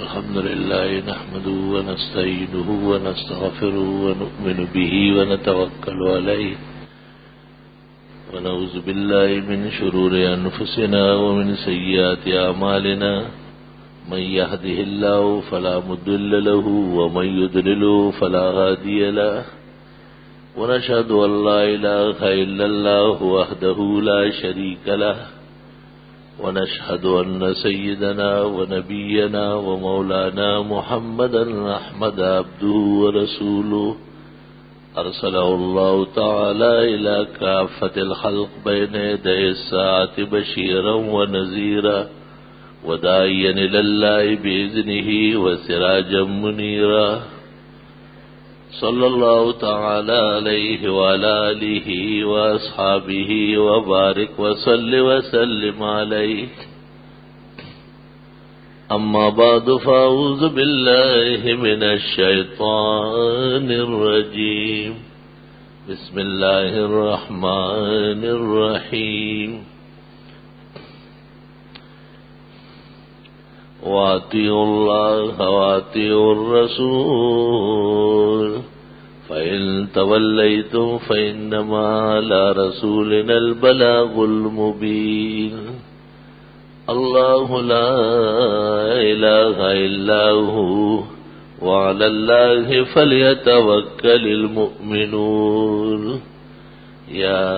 الحمد لله نحمده ونستعينه ونستغفره ونؤمن به ونتوكل عليه ونعوذ بالله من شرور أنفسنا ومن سيئات أعمالنا من يهده الله فلا مضل له ومن يضلل فلا هادي له ونشهد أن لا إله إلا الله وحده لا شريك له ونشهد أن سيدنا ونبينا ومولانا محمدا أحمد عبده ورسوله أرسله الله تعالى إلى كافة الخلق بين يدي الساعة بشيرا ونذيرا وداعيا إلى الله بإذنه وسراجا منيرا صلى الله تعالى عليه وعلى آله وأصحابه وبارك وسلم عليه أما بعد فأعوذ بالله من الشيطان الرجيم بسم الله الرحمن الرحيم وأطيعوا الله وأطيعوا الرسول فإن توليتم فإنما على رسولنا البلاغ المبين الله لا إله إلا هو وعلى الله فليتوكل المؤمنون يا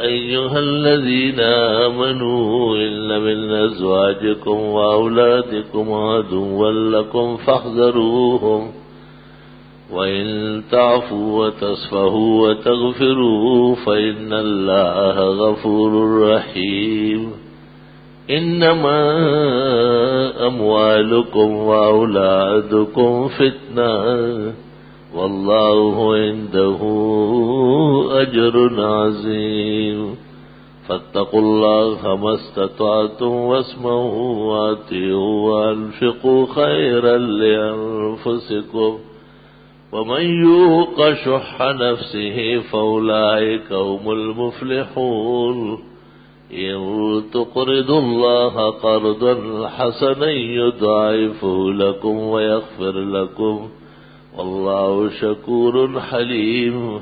أيها الذين آمنوا إن من أزواجكم وأولادكم عدوا لكم فاحذروهم وإن تعفوا وتصفحوا وتغفروا فإن الله غفور رحيم إنما أموالكم وأولادكم فتنة والله عنده أجر عظيم فاتقوا الله ما استطعتم واسمعوا وأطيعوا وأنفقوا خيرا لأنفسكم ومن يوق شح نفسه فأولئك هم المفلحون إن تقرضوا الله قرضا حسنا يضاعفه لكم ويغفر لكم والله شكور حليم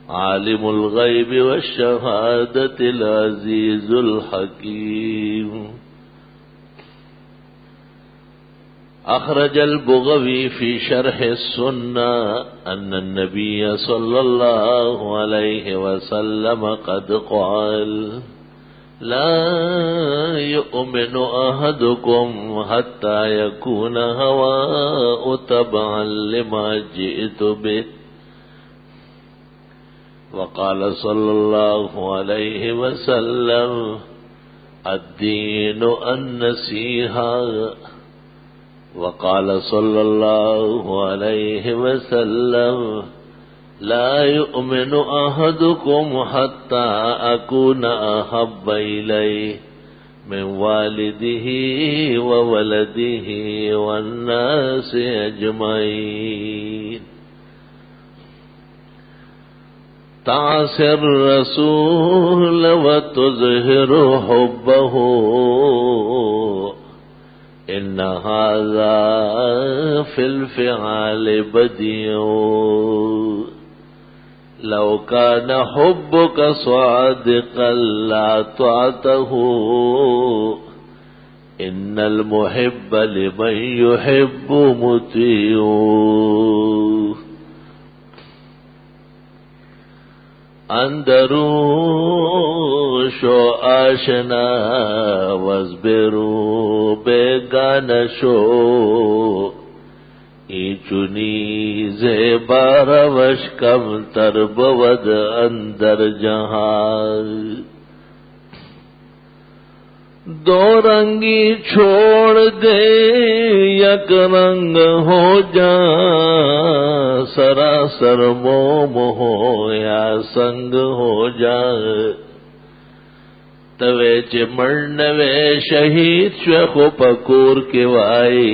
عالم الغيب والشهادة العزيز الحكيم أخرج البغوي في شرح السنة أن النبي صلى الله عليه وسلم قد قال لا يؤمن أحدكم حتى يكون هواء تبعا لما جئت به وقال صلى الله عليه وسلم الدين النصيحة وقال صلى الله عليه وسلم لا يؤمن أحدكم حتى أكون أحب إليه من والده وولده والناس أجمعين تعصي الرسول وتظهر حبه إن هذا في الفعال بديع لو كان حبك صادقا لأطعته إن المحب لمن يحب مطيع اندرو شو آشنا واصبروا بیگانه شو ایچونی زیبار وشکم تر بود اندر جہان دو رنگی چھوڑ دے یک رنگ ہو جا سراسر موم ہو یا سنگ ہو جا توے چمڑنوے شہید شخو پکور کے وائی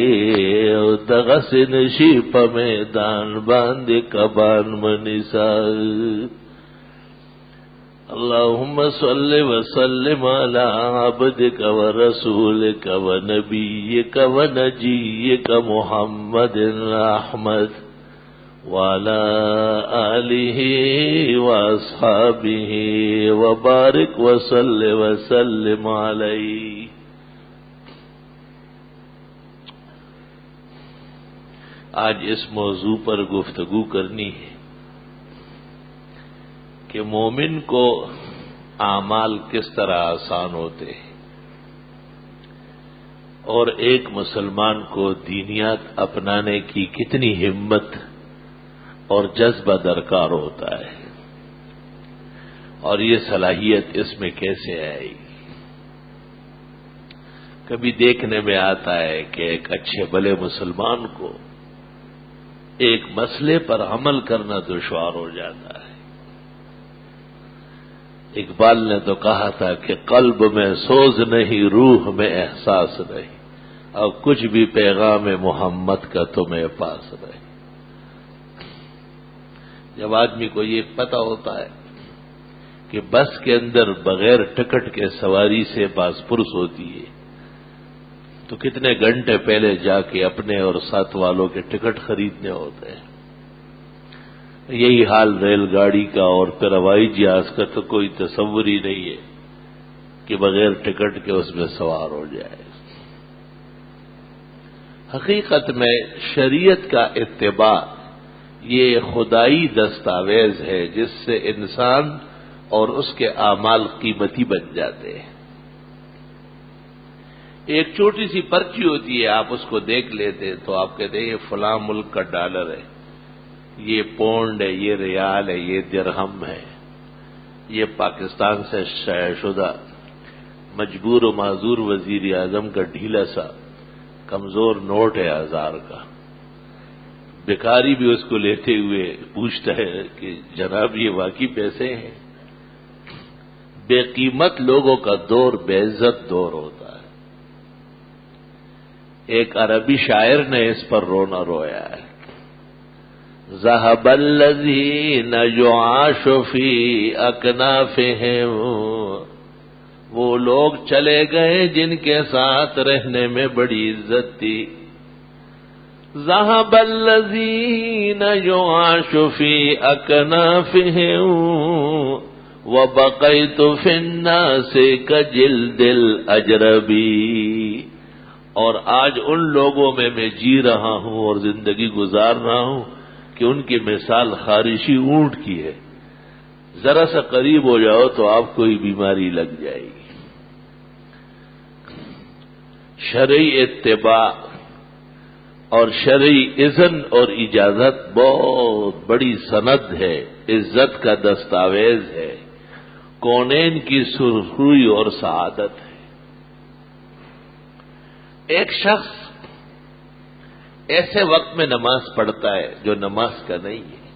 دغسن شیپ میدان باندی کبان منیسا اللهم صل وسلم على عبدك ورسولك ونبيك ونجيك محمد أحمد وعلى آله وأصحابه وبارك وسلم عليه. آج اس موضوع پر گفتگو کرنی ہے کہ مومن کو اعمال کس طرح آسان ہوتے ہیں اور ایک مسلمان کو دینیات اپنانے کی کتنی ہمت اور جذبہ درکار ہوتا ہے اور یہ صلاحیت اس میں کیسے آئی. کبھی دیکھنے میں آتا ہے کہ ایک اچھے بھلے مسلمان کو ایک مسئلے پر عمل کرنا دشوار ہو جاتا ہے. اقبال نے تو کہا تھا کہ قلب میں سوز نہیں، روح میں احساس نہیں، اور کچھ بھی پیغام محمد کا تمہیں پاس نہیں. جب آدمی کو یہ پتہ ہوتا ہے کہ بس کے اندر بغیر ٹکٹ کے سواری سے باز پرس ہوتی ہے تو کتنے گھنٹے پہلے جا کے اپنے اور ساتھ والوں کے ٹکٹ خریدنے ہوتے ہیں. یہی حال ریل گاڑی کا اور پھر ہوائی جہاز کا تو کوئی تصور ہی نہیں ہے کہ بغیر ٹکٹ کے اس میں سوار ہو جائے. حقیقت میں شریعت کا اتباع یہ خدائی دستاویز ہے جس سے انسان اور اس کے اعمال قیمتی بن جاتے ہیں. ایک چھوٹی سی پرچی ہوتی ہے، آپ اس کو دیکھ لیتے تو آپ کہتے ہیں یہ فلاں ملک کا ڈالر ہے، یہ پونڈ ہے، یہ ریال ہے، یہ درہم ہے، یہ پاکستان سے شائع شدہ مجبور و معذور وزیر اعظم کا ڈھیلا سا کمزور نوٹ ہے 1000 کا. بیکاری بھی اس کو لیتے ہوئے پوچھتا ہے کہ جناب یہ واقعی پیسے ہیں. بے قیمت لوگوں کا دور بے عزت دور ہوتا ہے. ایک عربی شاعر نے اس پر رونا رویا ہے. ذهب الذين يعاش في اكنافهم، وہ لوگ چلے گئے جن کے ساتھ رہنے میں بڑی عزت تھی. ذهب الذين يعاش في اكنافهم وبقيت في الناس كجلد الاجربي، اور آج ان لوگوں میں جی رہا ہوں اور زندگی گزار رہا ہوں کہ ان کی مثال خارشی اونٹ کی ہے. ذرا سا قریب ہو جاؤ تو آپ کو ہی بیماری لگ جائے گی. شرعی اتباع اور شرعی اذن اور اجازت بہت بڑی سند ہے، عزت کا دستاویز ہے، کونین کی سرخروئی اور سعادت ہے. ایک شخص ایسے وقت میں نماز پڑھتا ہے جو نماز کا نہیں ہے،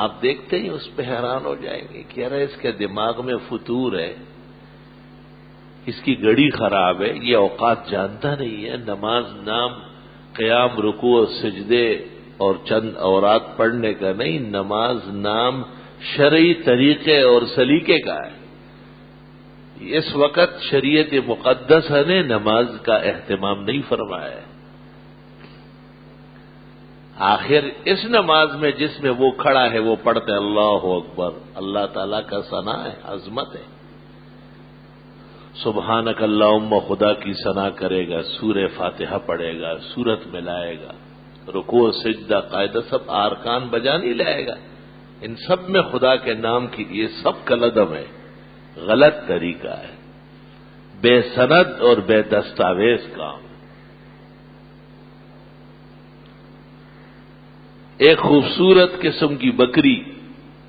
آپ دیکھتے ہی اس پہ حیران ہو جائیں گے کہ یار اس کے دماغ میں فطور ہے، اس کی گھڑی خراب ہے، یہ اوقات جانتا نہیں ہے. نماز نام قیام، رکوع، سجدے اور چند اورات پڑھنے کا نہیں، نماز نام شرعی طریقے اور سلیقے کا ہے. اس وقت شریعت مقدسہ نے نماز کا اہتمام نہیں فرمایا ہے. آخر اس نماز میں جس میں وہ کھڑا ہے وہ پڑھتے اللہ اکبر، اللہ تعالیٰ کا ثنا ہے، عظمت ہے. سبحانک اللہم، خدا کی ثنا کرے گا، سورہ فاتحہ پڑھے گا، سورت میں لائے گا، رکوع سجدہ قاعدہ سب ارکان بجا نہیں لائے گا. ان سب میں خدا کے نام کی یہ سب کلدم ہے. غلط طریقہ ہے، بے سند اور بے دستاویز کام. ایک خوبصورت قسم کی بکری،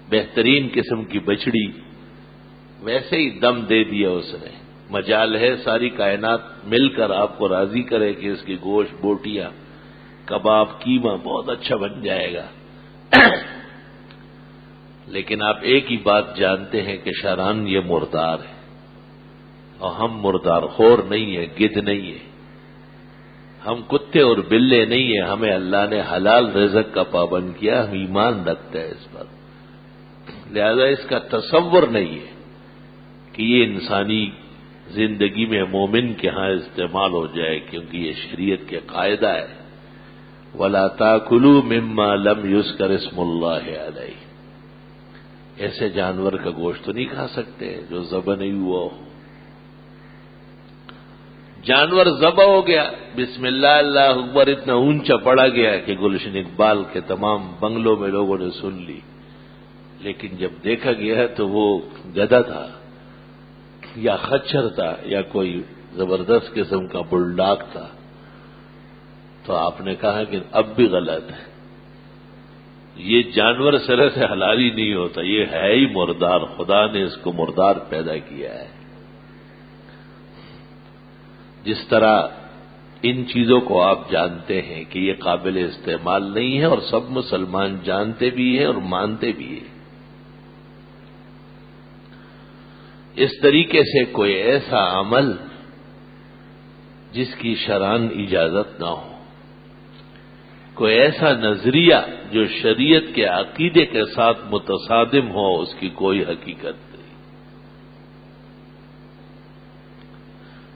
بہترین قسم کی بچڑی، ویسے ہی دم دے دیا اس نے. مجال ہے ساری کائنات مل کر آپ کو راضی کرے کہ اس کی گوشت، بوٹیاں، کباب، قیمہ بہت اچھا بن جائے گا. لیکن آپ ایک ہی بات جانتے ہیں کہ شران یہ مردار ہے اور ہم مردار خور نہیں ہیں، گدھ نہیں ہے، ہم کتے اور بلے نہیں ہیں. ہمیں اللہ نے حلال رزق کا پابند کیا، ہم ایمان رکھتے ہیں اس پر. لہذا اس کا تصور نہیں ہے کہ یہ انسانی زندگی میں مومن کے ہاں استعمال ہو جائے، کیونکہ یہ شریعت کے قاعدہ ہے، وَلَا تَأْكُلُوا مِمَّا لَمْ يُذْكَرِ اسْمُ اللَّهِ عَلَيْهِ، ایسے جانور کا گوشت تو نہیں کھا سکتے جو ذبح نہیں ہوا ہو۔ جانور ذبح ہو گیا، بسم اللہ اللہ اکبر اتنا اونچا پڑا گیا کہ گلشن اقبال کے تمام بنگلوں میں لوگوں نے سن لی، لیکن جب دیکھا گیا تو وہ گدھا تھا یا خچر تھا یا کوئی زبردست قسم کا بلڈاگ تھا، تو آپ نے کہا کہ اب بھی غلط ہے، یہ جانور سرے سے حلالی نہیں ہوتا، یہ ہے ہی مردار، خدا نے اس کو مردار پیدا کیا ہے۔ جس طرح ان چیزوں کو آپ جانتے ہیں کہ یہ قابل استعمال نہیں ہے، اور سب مسلمان جانتے بھی ہیں اور مانتے بھی ہیں، اس طریقے سے کوئی ایسا عمل جس کی شرعاً اجازت نہ ہو، کوئی ایسا نظریہ جو شریعت کے عقیدے کے ساتھ متصادم ہو، اس کی کوئی حقیقت نہیں۔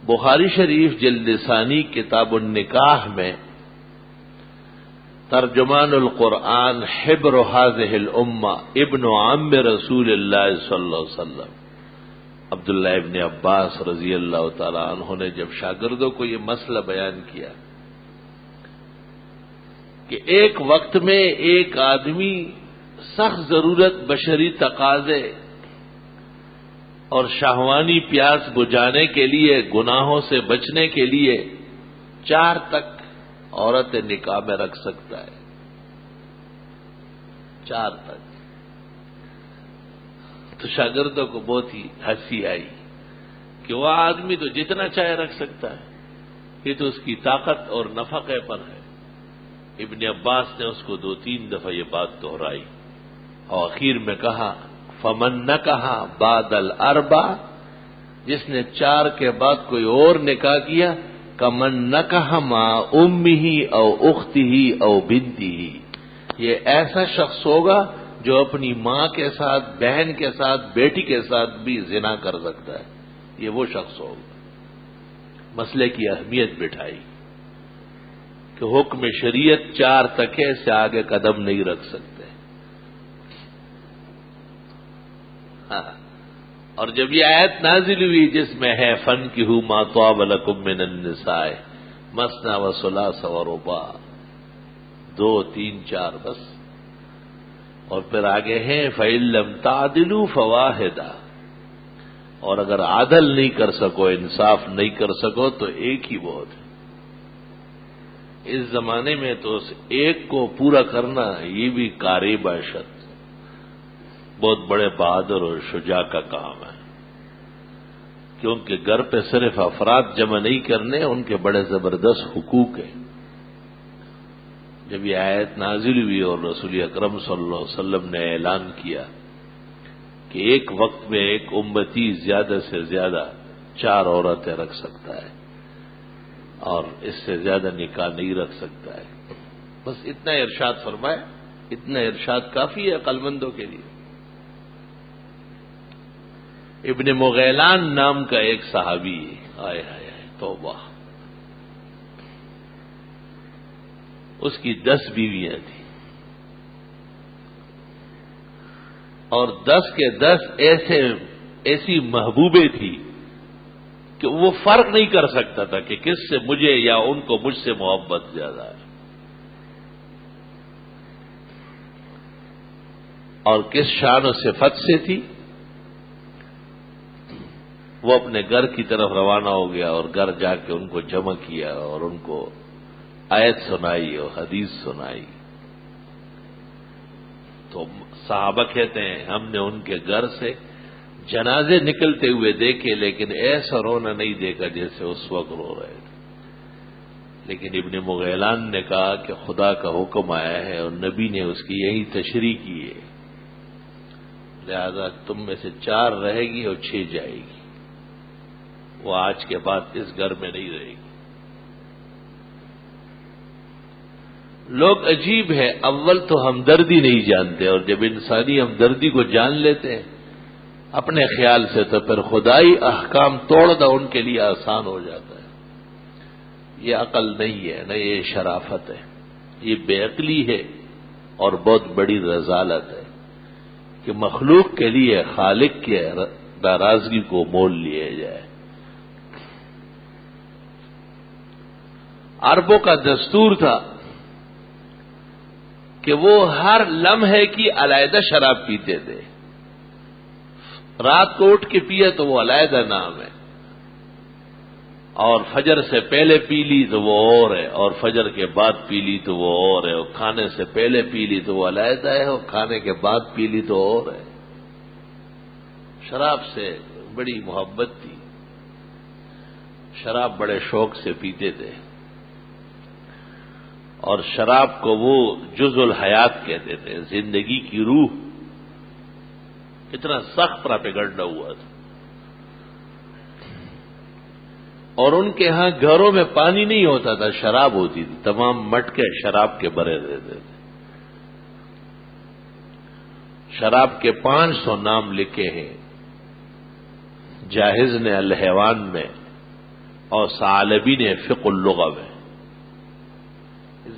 بخاری شریف جلد ثانی کتاب النکاح میں ترجمان القرآن حبر هذه الامہ ابن عم رسول اللہ صلی اللہ علیہ وسلم عبداللہ ابن عباس رضی اللہ تعالی عنہ نے جب شاگردوں کو یہ مسئلہ بیان کیا کہ ایک وقت میں ایک آدمی سخت ضرورت، بشری تقاضے اور شہوانی پیاس بجھانے کے لیے، گناہوں سے بچنے کے لیے 4 تک عورت نکاح میں رکھ سکتا ہے، 4 تک۔ تو شاگردوں کو بہت ہی ہنسی آئی کہ وہ آدمی تو جتنا چاہے رکھ سکتا ہے، یہ تو اس کی طاقت اور نفقے پر ہے۔ ابن عباس نے اس کو 2-3 دفعہ یہ بات دہرائی اور اخیر میں کہا فمن نکحا بعد الاربع، جس نے 4 کے بعد کوئی اور نکاح کیا، کمن نکح مع امہ او اختہ او بنتہ، یہ ایسا شخص ہوگا جو اپنی ماں کے ساتھ، بہن کے ساتھ، بیٹی کے ساتھ بھی زنا کر سکتا ہے، یہ وہ شخص ہوگا۔ مسئلے کی اہمیت بٹھائی کہ حکم شریعت 4 تک ہے، اس سے آگے قدم نہیں رکھ سکتے۔ اور جب یہ آیت نازل ہوئی جس میں ہے فَانكِحُوا مَا طَابَ لَكُم مِّنَ النِّسَاءِ مَثْنَىٰ وَثُلَاثَ وَرُبَاعَ، 2 3 4 بس، اور پھر آگے ہیں فَإِن لَّمْ تَعْدِلُوا فَوَاحِدَةٌ، اور اگر عدل نہیں کر سکو، انصاف نہیں کر سکو تو ایک ہی بہت ہے۔ اس زمانے میں تو اس ایک کو پورا کرنا یہ بھی کار باشد، بہت بڑے بہادر اور شجاع کا کام ہے، کیونکہ گھر پہ صرف افراد جمع نہیں کرنے، ان کے بڑے زبردست حقوق ہیں۔ جب یہ آیت نازل ہوئی اور رسول اکرم صلی اللہ علیہ وسلم نے اعلان کیا کہ ایک وقت میں ایک امتی زیادہ سے زیادہ 4 عورتیں رکھ سکتا ہے اور اس سے زیادہ نکاح نہیں رکھ سکتا ہے، بس اتنا ارشاد فرمایا، اتنا ارشاد کافی ہے عقل مندوں کے لیے۔ ابن مغیلان نام کا ایک صحابی، آئے ہائے توبہ، اس کی 10 بیویاں تھیں اور 10 کے 10 ایسی محبوبیں تھیں کہ وہ فرق نہیں کر سکتا تھا کہ کس سے مجھے یا ان کو مجھ سے محبت زیادہ ہے، اور کس شان و صفت سے تھی۔ وہ اپنے گھر کی طرف روانہ ہو گیا اور گھر جا کے ان کو جمع کیا اور ان کو آیت سنائی اور حدیث سنائی۔ تو صحابہ کہتے ہیں ہم نے ان کے گھر سے جنازے نکلتے ہوئے دیکھے، لیکن ایسا رونا نہیں دیکھا جیسے اس وقت رو رہے تھے۔ لیکن ابن مغیلان نے کہا کہ خدا کا حکم آیا ہے اور نبی نے اس کی یہی تشریح کی ہے، لہذا تم میں سے 4 رہے گی اور 6 جائے گی، وہ آج کے بعد اس گھر میں نہیں رہے گی۔ لوگ عجیب ہے، اول تو ہمدردی نہیں جانتے، اور جب انسانی ہمدردی کو جان لیتے ہیں اپنے خیال سے تو پھر خدائی احکام توڑنا ان کے لیے آسان ہو جاتا ہے۔ یہ عقل نہیں ہے، نہ یہ شرافت ہے، یہ بے عقلی ہے اور بہت بڑی رذالت ہے کہ مخلوق کے لیے خالق کی ناراضگی کو مول لیا جائے۔ عربوں کا دستور تھا کہ وہ ہر لمحے کی علیحدہ شراب پیتے تھے۔ رات کو اٹھ کے پیا تو وہ علیحدہ نام ہے، اور فجر سے پہلے پی لی تو وہ اور ہے، اور فجر کے بعد پی لی تو وہ اور ہے، اور کھانے سے پہلے پی لی تو وہ علیحدہ ہے، اور کھانے کے بعد پی لی تو اور ہے۔ شراب سے بڑی محبت تھی، شراب بڑے شوق سے پیتے تھے، اور شراب کو وہ جز الحیات کہتے تھے، زندگی کی روح۔ اتنا سخت پراپیگنڈا ہوا تھا، اور ان کے ہاں گھروں میں پانی نہیں ہوتا تھا، شراب ہوتی تھی، تمام مٹکے شراب کے بھرے رہتے تھے۔ شراب کے 500 نام لکھے ہیں جاہز نے الحیوان میں اور ثعلبی نے فقہ اللغہ میں۔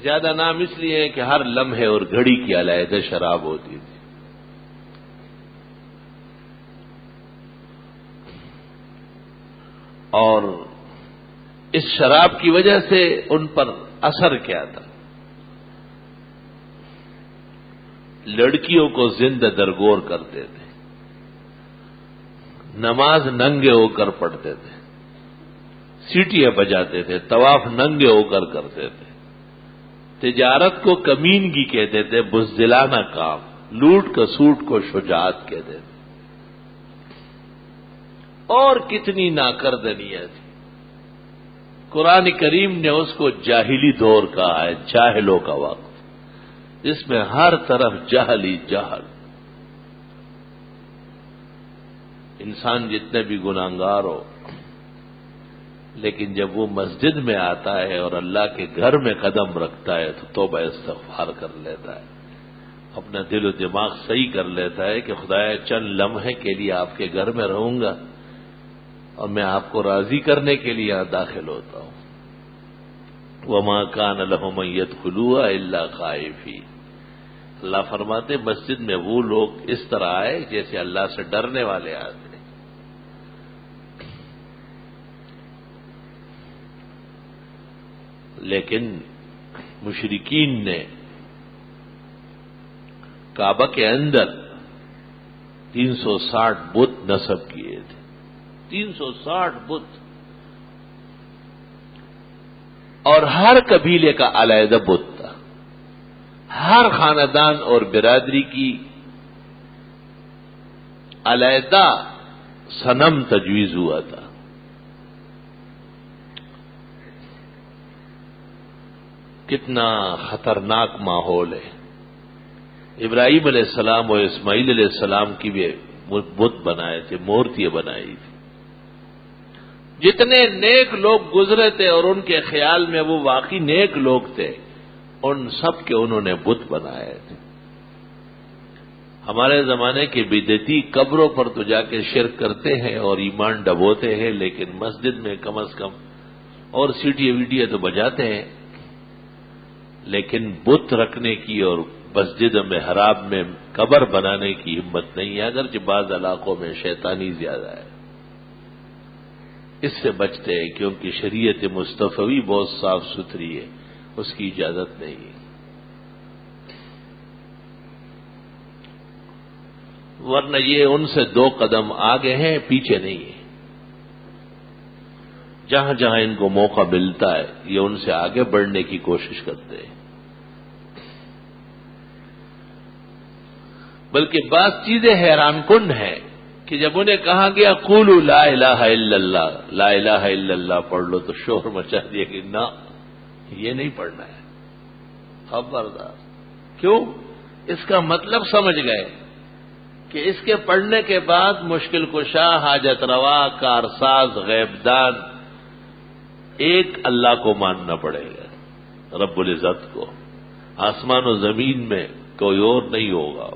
زیادہ نام اس لیے ہے کہ ہر لمحے اور گھڑی کی علیحدہ شراب ہوتی تھی۔ اور اس شراب کی وجہ سے ان پر اثر کیا تھا؟ لڑکیوں کو زندہ درگور کرتے تھے، نماز ننگے ہو کر پڑھتے تھے، سیٹیاں بجاتے تھے، طواف ننگے ہو کر کرتے تھے، تجارت کو کمینگی کہتے تھے، بزدلانہ کام، لوٹ کسوٹ کو شجاعت کہتے تھے، اور کتنی ناکردنیاں تھی۔ قرآن کریم نے اس کو جاہلی دور کہا ہے، جاہلوں کا وقت، جس میں ہر طرف جہل ہی جہل۔ انسان جتنے بھی گناہگار ہو، لیکن جب وہ مسجد میں آتا ہے اور اللہ کے گھر میں قدم رکھتا ہے تو توبہ استغفار کر لیتا ہے، اپنا دل و دماغ صحیح کر لیتا ہے کہ خدایا چند لمحے کے لیے آپ کے گھر میں رہوں گا، اور میں آپ کو راضی کرنے کے لیے یہاں داخل ہوتا ہوں۔ وَمَا كَانَ لَهُمْ أَن يَدْخُلُوهَا إِلَّا خَائِفِينَ۔ اللہ فرماتے مسجد میں وہ لوگ اس طرح آئے جیسے اللہ سے ڈرنے والے آتے ہیں۔ لیکن مشرکین نے کعبہ کے اندر 360 بت نصب کیے تھے، 360 بت، اور ہر قبیلے کا علیحدہ بت تھا، ہر خاندان اور برادری کی علیحدہ صنم تجویز ہوا تھا۔ کتنا خطرناک ماحول ہے۔ ابراہیم علیہ السلام اور اسماعیل علیہ السلام کی بھی بت بنائے تھے، مورتیاں بنائی تھی۔ جتنے نیک لوگ گزرے تھے اور ان کے خیال میں وہ واقعی نیک لوگ تھے، ان سب کے انہوں نے بت بنائے تھے۔ ہمارے زمانے کے بدعتی قبروں پر تو جا کے شرک کرتے ہیں اور ایمان ڈبوتے ہیں، لیکن مسجد میں کم از کم اور سیٹیاں ویٹیاں تو بجاتے ہیں، لیکن بت رکھنے کی اور مسجد میں حرام میں قبر بنانے کی ہمت نہیں ہے، اگرچہ بعض علاقوں میں شیطانی زیادہ ہے۔ اس سے بچتے ہیں کیونکہ شریعت مصطفی بہت صاف ستھری ہے، اس کی اجازت نہیں ہے۔ ورنہ یہ ان سے 2 قدم آگے ہیں، پیچھے نہیں ہے۔ جہاں جہاں ان کو موقع ملتا ہے یہ ان سے آگے بڑھنے کی کوشش کرتے ہیں۔ بلکہ بعض چیزیں حیران کن ہیں کہ جب انہیں کہا گیا قولوا لا الہ الا اللہ، لا الہ الا اللہ پڑھ لو، تو شور مچا دیا کہ نہ، یہ نہیں پڑھنا ہے، خبردار۔ کیوں؟ اس کا مطلب سمجھ گئے کہ اس کے پڑھنے کے بعد مشکل کشا، حاجت روا، کارساز، غیب دان، ایک اللہ کو ماننا پڑے گا، رب العزت کو، آسمان و زمین میں کوئی اور نہیں ہوگا.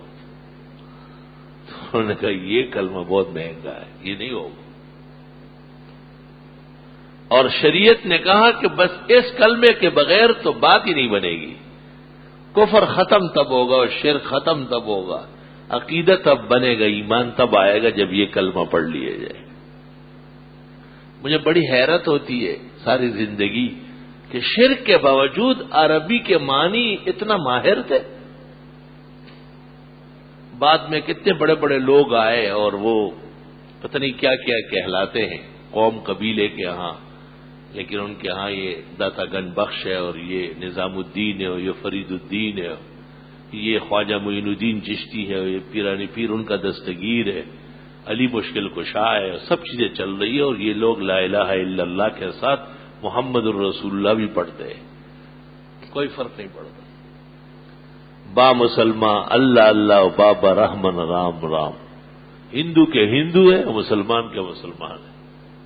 انہوں نے کہا یہ کلمہ بہت مہنگا ہے، یہ نہیں ہوگا. اور شریعت نے کہا کہ بس اس کلمے کے بغیر تو بات ہی نہیں بنے گی. کفر ختم تب ہوگا اور شرک ختم تب ہوگا، عقیدہ تب بنے گا، ایمان تب آئے گا جب یہ کلمہ پڑھ لیے جائے. مجھے بڑی حیرت ہوتی ہے ساری زندگی کہ شرک کے باوجود عربی کے معنی اتنا ماہر تھے. بعد میں کتنے بڑے بڑے لوگ آئے اور وہ پتہ نہیں کیا کیا کہلاتے ہیں قوم قبیلے کے ہاں، لیکن ان کے ہاں یہ داتا گن بخش ہے اور یہ نظام الدین ہے اور یہ فرید الدین ہے، یہ خواجہ معین الدین چشتی ہے اور یہ پیرانی پیر ان کا دستگیر ہے، علی مشکل کشا ہے، سب چیزیں چل رہی ہے. اور یہ لوگ لا الہ الا اللہ کے ساتھ محمد الرسول اللہ بھی پڑھتے ہیں، کوئی فرق نہیں پڑتا. با مسلمان اللہ اللہ بابا رحمن رام رام. ہندو کے ہندو ہے، مسلمان کے مسلمان ہے،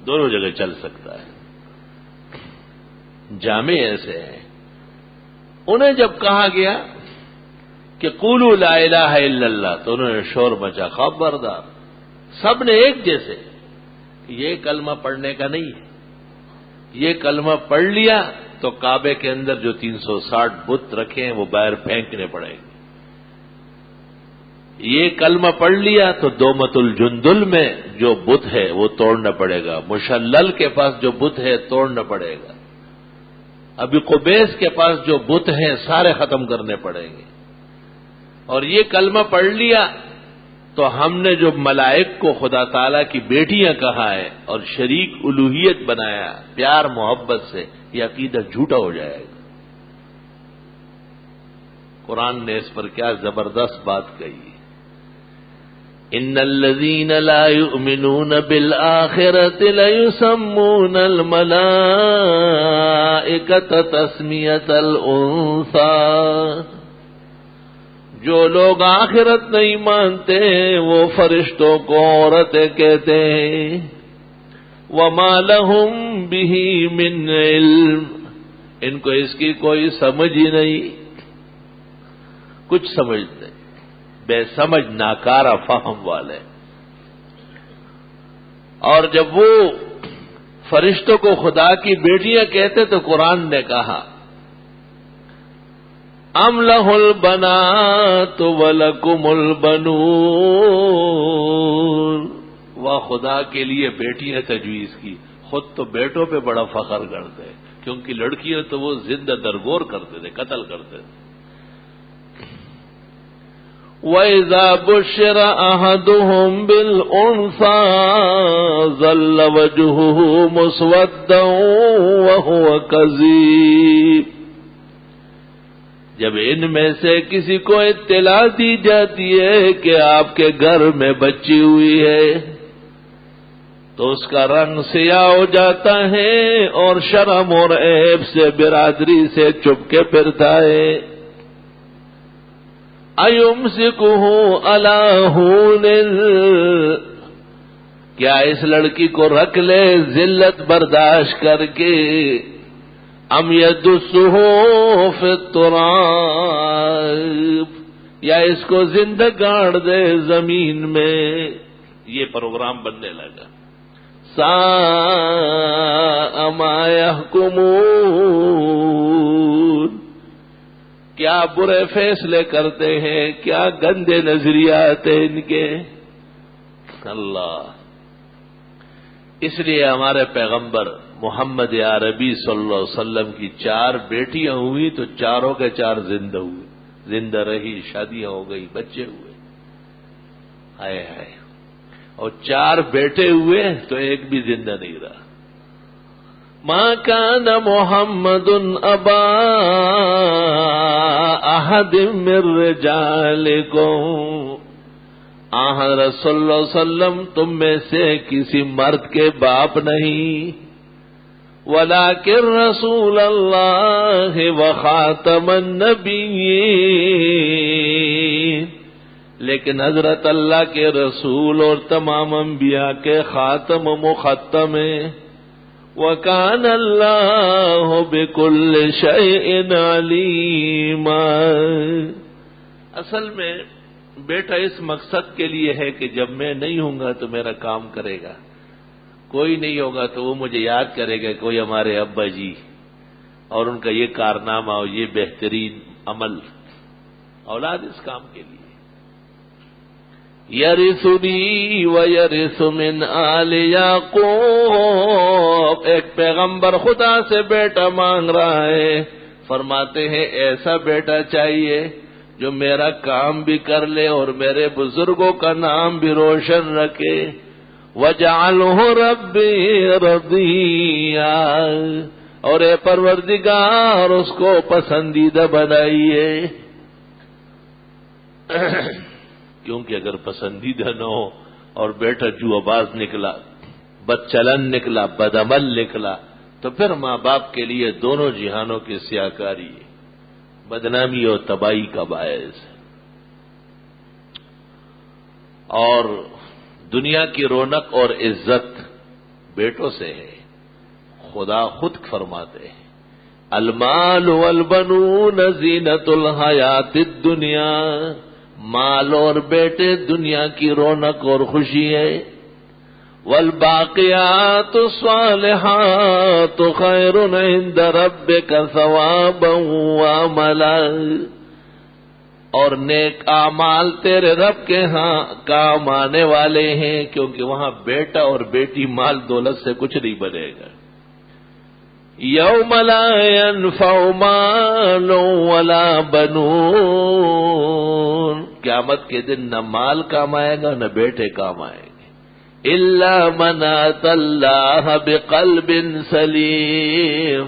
دونوں جگہ چل سکتا ہے. جامع ایسے ہیں. انہیں جب کہا گیا کہ قولوا لا الہ الا اللہ تو انہوں نے شور مچا، خبردار. سب نے ایک جیسے، یہ کلمہ پڑھنے کا نہیں ہے. یہ کلمہ پڑھ لیا تو کعبے کے اندر جو 360 بت رکھے ہیں وہ باہر پھینکنے پڑیں گے. یہ کلمہ پڑھ لیا تو دومت الجندل میں جو بت ہے وہ توڑنا پڑے گا. مشلل کے پاس جو بت ہے توڑنا پڑے گا. ابھی قبیس کے پاس جو بت ہیں سارے ختم کرنے پڑیں گے. اور یہ کلمہ پڑھ لیا تو ہم نے جو ملائک کو خدا تعالیٰ کی بیٹیاں کہا ہے اور شریک الوہیت بنایا پیار محبت سے، یہ عقیدہ جھوٹا ہو جائے گا. قرآن نے اس پر کیا زبردست بات کہی. ان الذين لا يؤمنون بالآخرة ليسمون الملائكة تسمية الأنثى. جو لوگ آخرت نہیں مانتے وہ فرشتوں کو عورتیں کہتے ہیں. وما لهم به من علم، ان کو اس کی کوئی سمجھ ہی نہیں، کچھ سمجھتے، بے سمجھ ناکارہ فہم والے. اور جب وہ فرشتوں کو خدا کی بیٹیاں کہتے تو قرآن نے کہا ام لہ البنات ولکم البنون. وہ خدا کے لیے بیٹیاں تجویز کی، خود تو بیٹوں پہ بڑا فخر کرتے کیونکہ لڑکیاں تو وہ زندہ درگور کرتے تھے، قتل کرتے تھے. وَإِذَا بُشِّرَ أَحَدُهُمْ بِالْأُنثَىٰ ظَلَّ وَجْهُهُ مُسْوَدًّا وَهُوَ كَظِيمٌ. جب ان میں سے کسی کو اطلاع دی جاتی ہے کہ آپ کے گھر میں بچی ہوئی ہے تو اس کا رنگ سیاہ ہو جاتا ہے اور شرم اور عیب سے برادری سے چپ کے پھرتا ہے. اَيُمْسِكُهُ عَلَىٰ هُونٍ، کیا اس لڑکی کو رکھ لے ذلت برداشت کر کے، ام يدسه في التراب، یا اس کو زندہ گاڑ دے زمین میں. یہ پروگرام بننے لگا. ساء ما يحكمون، کیا برے فیصلے کرتے ہیں، کیا گندے نظریات ہیں ان کے. اللہ. اس لیے ہمارے پیغمبر محمد عربی صلی اللہ علیہ وسلم کی 4 بیٹیاں ہوئی تو چاروں کے 4 زندہ ہوئے، زندہ رہی، شادیاں ہو گئی، بچے ہوئے. ہائے ہائے. اور 4 بیٹے ہوئے تو ایک بھی زندہ نہیں رہا. ما کان محمد ابا احد من رجالکم، حضرت صلی اللہ علیہ وسلم تم میں سے کسی مرد کے باپ نہیں، ولیکن رسول اللہ وخاتم النبیین، لیکن حضرت اللہ کے رسول اور تمام انبیاء کے خاتم و مختم ہیں. وَكَانَ اللَّهُ بِكُلِّ شَيْءٍ عَلِيمًا۔ اصل میں بیٹا اس مقصد کے لیے ہے کہ جب میں نہیں ہوں گا تو میرا کام کرے گا، کوئی نہیں ہوگا تو وہ مجھے یاد کرے گا، کوئی ہمارے ابا جی اور ان کا یہ کارنامہ اور یہ بہترین عمل۔ اولاد اس کام کے لیے۔ یرثنی ویرث من آل یعقوب، ایک پیغمبر خدا سے بیٹا مانگ رہا ہے، فرماتے ہیں ایسا بیٹا چاہیے جو میرا کام بھی کر لے اور میرے بزرگوں کا نام بھی روشن رکھے۔ وَجَعَلْهُ رَبِّي رَضِيًّا، اور اے پروردگار اس کو پسندیدہ بنائیے۔ کیونکہ اگر پسندیدہ نہ ہو اور بیٹا جو باز نکلا، بد چلن نکلا، بد عمل نکلا، تو پھر ماں باپ کے لیے دونوں جہانوں کی سیاکاری، بدنامی اور تباہی کا باعث ہے۔ اور دنیا کی رونق اور عزت بیٹوں سے ہے۔ خدا خود فرماتے ہیں المال والبنون زینت الحیات الدنیا، مال اور بیٹے دنیا کی رونق اور خوشی ہے۔ والباقیات الصالحات خیر عند ربک ثوابا وعملا، اور نیک اعمال تیرے رب کے ہاں کام آنے والے ہیں، کیونکہ وہاں بیٹا اور بیٹی مال دولت سے کچھ نہیں بنے گا۔ یوم لا ينفع مال ولا بنون، قیامت کے دن نہ مال کام آئے گا نہ بیٹے کام آئیں گے۔ الا من اتى اللہ بقلب سلیم،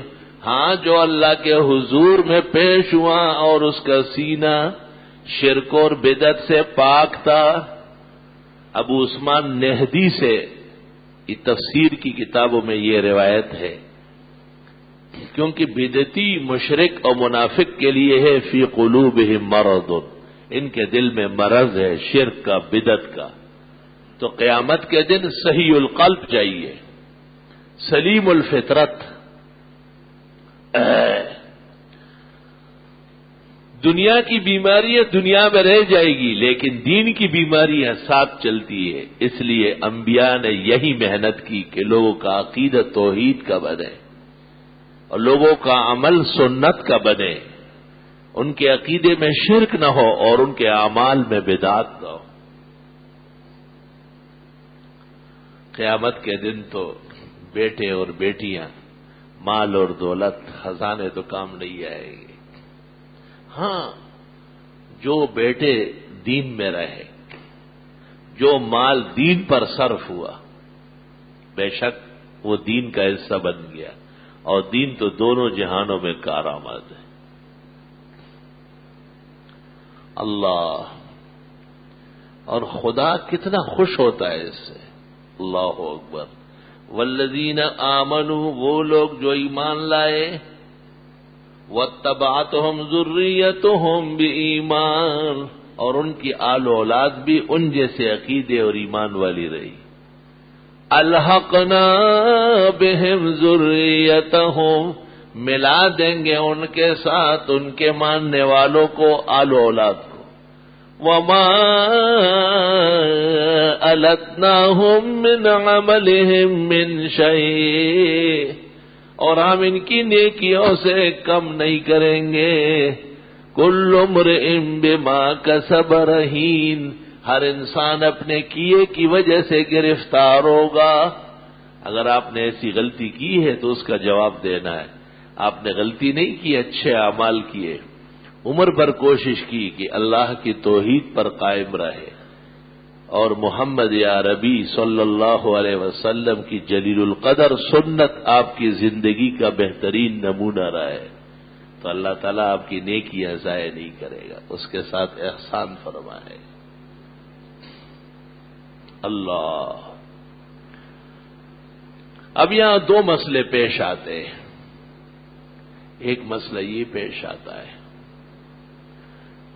ہاں جو اللہ کے حضور میں پیش ہوا اور اس کا سینہ شرک اور بدعت سے پاک تھا۔ ابو عثمان نہدی سے تفسیر کی کتابوں میں یہ روایت ہے، کیونکہ بدعتی مشرک اور منافق کے لیے ہے فی قلوبہم مرض، ان کے دل میں مرض ہے شرک کا، بدعت کا، تو قیامت کے دن صحیح القلب چاہیے، سلیم الفطرت۔ دنیا کی بیماریاں دنیا میں رہ جائے گی، لیکن دین کی بیماریاں ساتھ چلتی ہے۔ اس لیے انبیاء نے یہی محنت کی کہ لوگوں کا عقیدہ توحید کا بنے اور لوگوں کا عمل سنت کا بنے، ان کے عقیدے میں شرک نہ ہو اور ان کے اعمال میں بدعت نہ ہو۔ قیامت کے دن تو بیٹے اور بیٹیاں، مال اور دولت، خزانے تو کام نہیں آئے گے۔ ہاں، جو بیٹے دین میں رہے، جو مال دین پر صرف ہوا، بے شک وہ دین کا حصہ بن گیا، اور دین تو دونوں جہانوں میں کارآمد ہے۔ اللہ، اور خدا کتنا خوش ہوتا ہے اس سے، اللہ اکبر۔ والذین آمنوا، وہ لوگ جو ایمان لائے، واتبعتہم ذریتہم بایمان، اور ان کی آل و اولاد بھی ان جیسے عقیدے اور ایمان والی رہی۔ الحقنا بہم ذریتہم، ملا دیں گے ان کے ساتھ ان کے ماننے والوں کو، آل و اولاد کو۔ وما التناہم من عملہم من شیء، اور ہم ان کی نیکیوں سے کم نہیں کریں گے۔ کل امرئ بما کسب رہین، ہر انسان اپنے کیے کی وجہ سے گرفتار ہوگا۔ اگر آپ نے ایسی غلطی کی ہے تو اس کا جواب دینا ہے۔ آپ نے غلطی نہیں کی، اچھے اعمال کیے، عمر بھر کوشش کی کہ اللہ کی توحید پر قائم رہے، اور محمد عربی صلی اللہ علیہ وسلم کی جلیل القدر سنت آپ کی زندگی کا بہترین نمونہ رہے، تو اللہ تعالیٰ آپ کی نیکیاں ضائع نہیں کرے گا، اس کے ساتھ احسان فرمائے۔ اللہ، اب یہاں دو مسئلے پیش آتے ہیں۔ ایک مسئلہ یہ پیش آتا ہے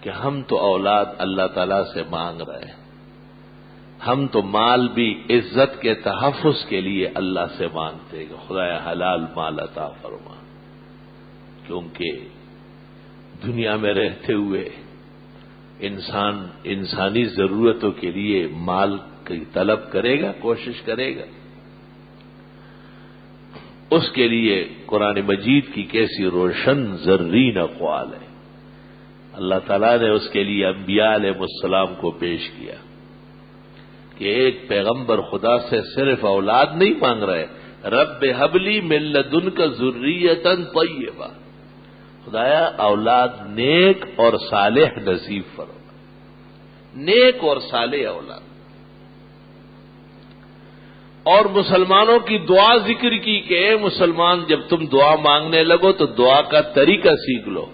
کہ ہم تو اولاد اللہ تعالیٰ سے مانگ رہے ہیں، ہم تو مال بھی عزت کے تحفظ کے لیے اللہ سے مانگتے کہ خدایا حلال مال عطا فرما، کیونکہ دنیا میں رہتے ہوئے انسان انسانی ضرورتوں کے لیے مال کی طلب کرے گا، کوشش کرے گا۔ اس کے لیے قرآن مجید کی کیسی روشن زرین اقوال ہے، اللہ تعالیٰ نے اس کے لیے انبیاء علیہ السلام کو پیش کیا کہ ایک پیغمبر خدا سے صرف اولاد نہیں مانگ رہے، رب حبلی من لدنک ذریۃ طیبہ، خدایا اولاد نیک اور صالح نصیب فرما، نیک اور صالح اولاد۔ اور مسلمانوں کی دعا ذکر کی کہ اے مسلمان جب تم دعا مانگنے لگو تو دعا کا طریقہ سیکھ لو،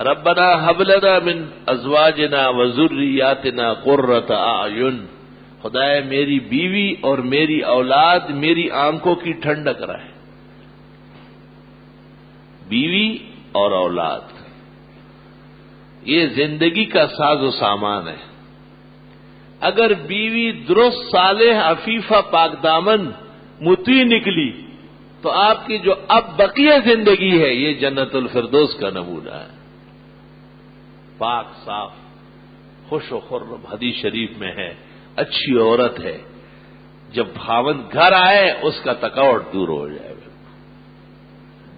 ربنا هب لنا من ازواجنا وذریاتنا قرۃ اعین، خدایا میری بیوی اور میری اولاد میری آنکھوں کی ٹھنڈک رہے۔ بیوی اور اولاد یہ زندگی کا ساز و سامان ہے، اگر بیوی درست صالح عفیفہ پاک دامن مطیع نکلی تو آپ کی جو اب بقیہ زندگی ہے یہ جنت الفردوس کا نمونہ ہے، پاک صاف خوش و خرم۔ حدیث شریف میں ہے اچھی عورت ہے جب خاوند گھر آئے اس کا تھکاوٹ دور ہو جائے،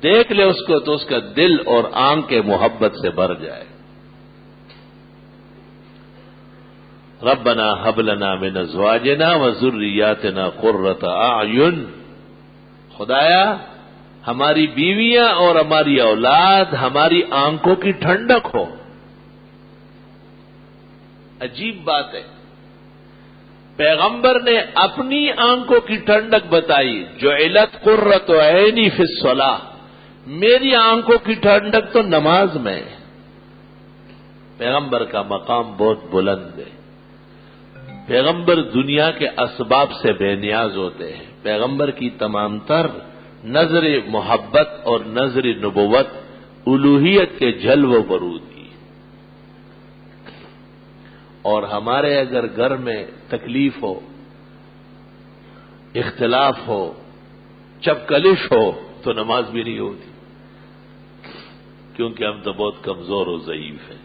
دیکھ لے اس کو تو اس کا دل اور آنکھ محبت سے بھر جائے۔ ربنا هب لنا من ازواجنا وذریاتنا قرۃ اعین، خدایا ہماری بیویاں اور ہماری اولاد ہماری آنکھوں کی ٹھنڈک ہو۔ عجیب بات ہے، پیغمبر نے اپنی آنکھوں کی ٹھنڈک بتائی، جعلت قرۃ عینی فی الصلاۃ، میری آنکھوں کی ٹھنڈک تو نماز میں۔ پیغمبر کا مقام بہت بلند ہے، پیغمبر دنیا کے اسباب سے بے نیاز ہوتے ہیں، پیغمبر کی تمام تر نظر محبت اور نظر نبوت الوہیت کے جلوہ برود کی۔ اور ہمارے اگر گھر میں تکلیف ہو، اختلاف ہو، چپکلش ہو تو نماز بھی نہیں ہوتی، کیونکہ ہم تو بہت کمزور و ضعیف ہیں۔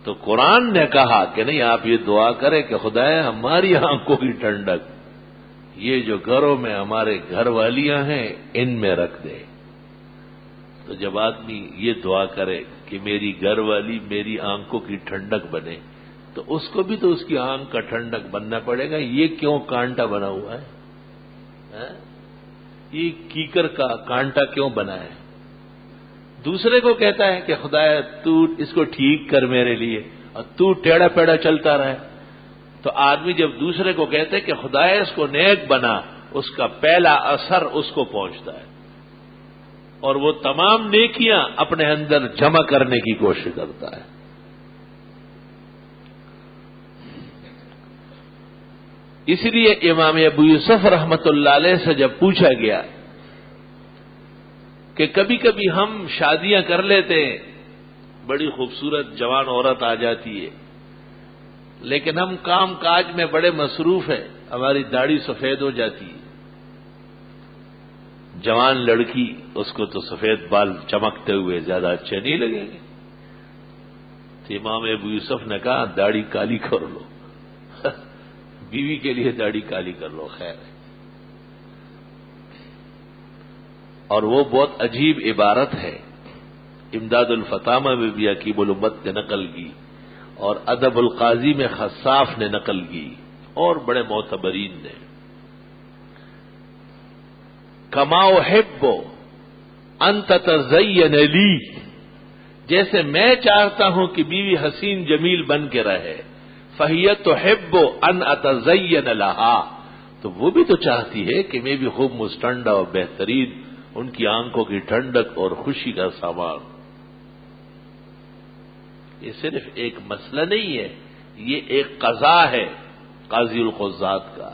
تو قرآن نے کہا کہ نہیں، آپ یہ دعا کریں کہ خدایا ہماری آنکھوں کی ٹھنڈک یہ جو گھروں میں ہمارے گھر والیاں ہیں ان میں رکھ دے۔ تو جب آدمی یہ دعا کرے کہ میری گھر والی میری آنکھوں کی ٹھنڈک بنے تو اس کو بھی تو اس کی آنکھ کا ٹھنڈک بننا پڑے گا۔ یہ کیوں کانٹا بنا ہوا ہے؟ یہ کیکر کا کانٹا کیوں بنا ہے؟ دوسرے کو کہتا ہے کہ خدایا تو اس کو ٹھیک کر میرے لیے، اور تو ٹیڑھا پیڑا چلتا رہے۔ تو آدمی جب دوسرے کو کہتے ہیں کہ خدایا اس کو نیک بنا، اس کا پہلا اثر اس کو پہنچتا ہے اور وہ تمام نیکیاں اپنے اندر جمع کرنے کی کوشش کرتا ہے۔ اس لیے امام ابو یوسف رحمت اللہ علیہ سے جب پوچھا گیا کہ کبھی کبھی ہم شادیاں کر لیتے ہیں، بڑی خوبصورت جوان عورت آ جاتی ہے، لیکن ہم کام کاج میں بڑے مصروف ہیں، ہماری داڑھی سفید ہو جاتی ہے۔ جوان لڑکی، اس کو تو سفید بال چمکتے ہوئے زیادہ اچھے نہیں لگیں گے۔ تو امام ابو یوسف نے کہا داڑھی کالی کر لو، بیوی کے لیے داڑھی کالی کر لو، خیر ہے۔ اور وہ بہت عجیب عبارت ہے، امداد الفتامہ میں بھی حکیم الامت نے نقل کی اور ادب القاضی میں خصاف نے نقل کی اور بڑے معتبرین نے۔ کما احب ان تتزین لی، جیسے میں چاہتا ہوں کہ بیوی حسین جمیل بن کے رہے، فہی تحب ان اتزین لہا، تو وہ بھی تو چاہتی ہے کہ میں بھی خوب مستنڈا اور بہترین ان کی آنکھوں کی ٹھنڈک اور خوشی کا سامان۔ یہ صرف ایک مسئلہ نہیں ہے، یہ ایک قضا ہے قاضی القضات کا۔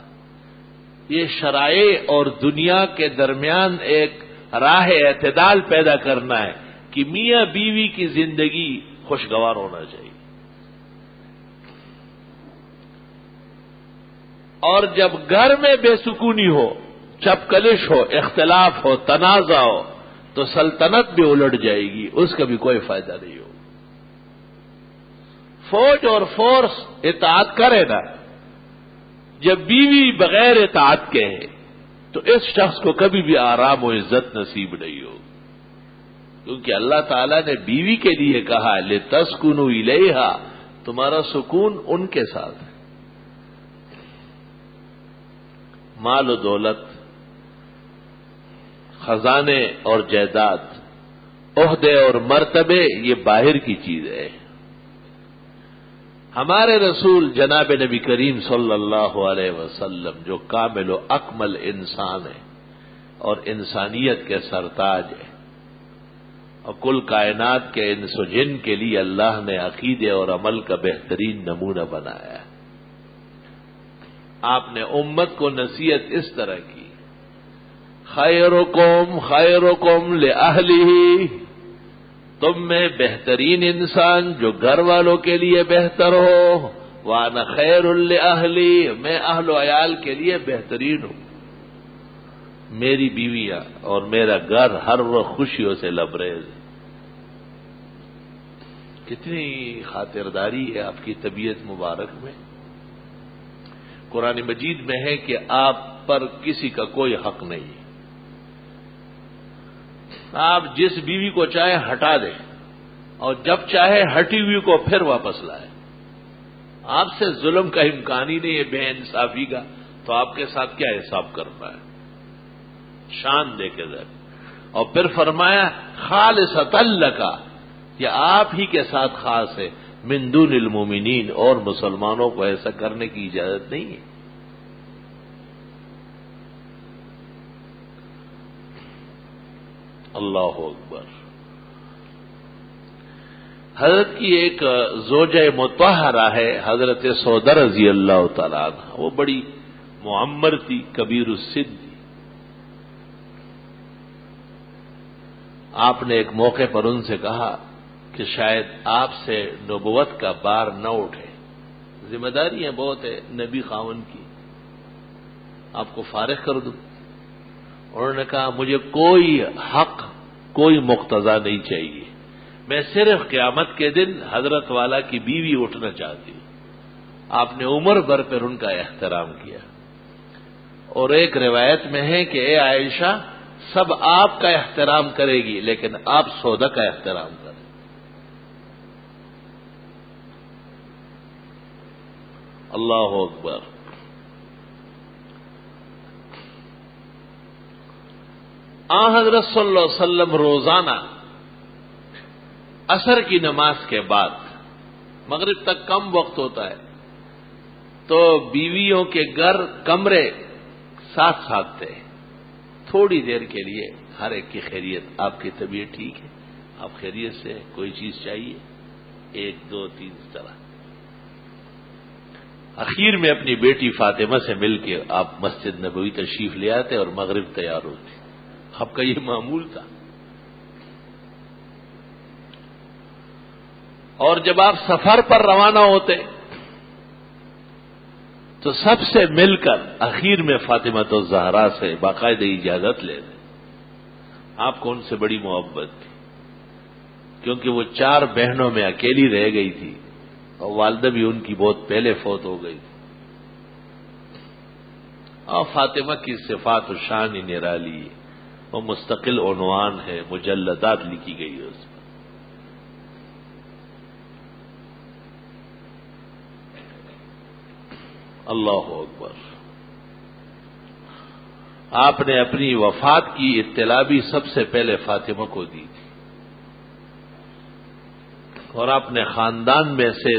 یہ شرائع اور دنیا کے درمیان ایک راہ اعتدال پیدا کرنا ہے کہ میاں بیوی کی زندگی خوشگوار ہونا چاہیے۔ اور جب گھر میں بے سکونی ہو، چپکلش ہو، اختلاف ہو، تنازع ہو، تو سلطنت بھی الٹ جائے گی، اس کا بھی کوئی فائدہ نہیں ہو۔ فوج اور فورس اطاعت کرے نا، جب بیوی بغیر اطاعت کے ہے تو اس شخص کو کبھی بھی آرام و عزت نصیب نہیں ہو، کیونکہ اللہ تعالیٰ نے بیوی کے لیے کہا لِتَسْكُنُوا إِلَيْهَا، تمہارا سکون ان کے ساتھ ہے۔ مال و دولت، خزانے اور جائیداد، عہدے اور مرتبے، یہ باہر کی چیز ہے۔ ہمارے رسول جناب نبی کریم صلی اللہ علیہ وسلم جو کامل و اکمل انسان ہے اور انسانیت کے سرتاج ہے، اور کل کائنات کے انس و جن کے لیے اللہ نے عقیدے اور عمل کا بہترین نمونہ بنایا ہے۔ آپ نے امت کو نصیحت اس طرح کی، خیرکم خیرکم لأہلہ، تم میں بہترین انسان جو گھر والوں کے لیے بہتر ہو، وانا خیر لأہلی، میں اہل و عیال کے لیے بہترین ہوں۔ میری بیویاں اور میرا گھر ہر وقت خوشیوں سے لبریز ہے۔ کتنی خاطرداری ہے آپ کی طبیعت مبارک میں۔ قرآن مجید میں ہے کہ آپ پر کسی کا کوئی حق نہیں، آپ جس بیوی کو چاہے ہٹا دیں اور جب چاہے ہٹی ہوئی کو پھر واپس لائیں۔ آپ سے ظلم کا امکان ہی نہیں ہے، بے انصافی کا، تو آپ کے ساتھ کیا حساب کرنا ہے؟ شان دے کے ذرا، اور پھر فرمایا خالصۃ لک، یہ آپ ہی کے ساتھ خاص ہے، من دون المومنین، اور مسلمانوں کو ایسا کرنے کی اجازت نہیں ہے۔ اللہ اکبر۔ حضرت کی ایک زوجہ مطہرہ ہے، حضرت سودہ رضی اللہ تعالیٰ عنہ، وہ بڑی معمر تھی، کبیر السن تھی۔ آپ نے ایک موقع پر ان سے کہا کہ شاید آپ سے نبوت کا بار نہ اٹھے، ذمہ داریاں بہت ہے نبی خاون کی، آپ کو فارغ کر دوں۔ انہوں نے کہا مجھے کوئی حق، کوئی مقتضا نہیں چاہیے، میں صرف قیامت کے دن حضرت والا کی بیوی اٹھنا چاہتی ہوں۔ آپ نے عمر بھر پر ان کا احترام کیا، اور ایک روایت میں ہے کہ اے عائشہ، سب آپ کا احترام کرے گی لیکن آپ سودا کا احترام کریں۔ اللہ اکبر۔ حضرت صلی اللہ علیہ وسلم روزانہ عصر کی نماز کے بعد، مغرب تک کم وقت ہوتا ہے، تو بیویوں کے گھر کمرے ساتھ ساتھ تھے، تھوڑی دیر کے لیے ہر ایک کی خیریت، آپ کی طبیعت ٹھیک ہے، آپ خیریت سے، کوئی چیز چاہیے، 1 2 3 طرح۔ اخیر میں اپنی بیٹی فاطمہ سے مل کے آپ مسجد نبوی تشریف لے آتے اور مغرب تیار ہوتی، آپ کا یہ معمول تھا۔ اور جب آپ سفر پر روانہ ہوتے تو سب سے مل کر اخیر میں فاطمہ الزہرا سے باقاعدہ اجازت لیتے۔ آپ کو ان سے بڑی محبت تھی، کیونکہ وہ 4 بہنوں میں اکیلی رہ گئی تھی، اور والدہ بھی ان کی بہت پہلے فوت ہو گئی تھی۔ اور فاطمہ کی صفات و شان ہی نرالی ہے، وہ مستقل عنوان ہے، مجلدات لکھی گئی ہے اس پر۔ اللہ اکبر۔ آپ نے اپنی وفات کی اطلاع بھی سب سے پہلے فاطمہ کو دی تھی، اور اپنے خاندان میں سے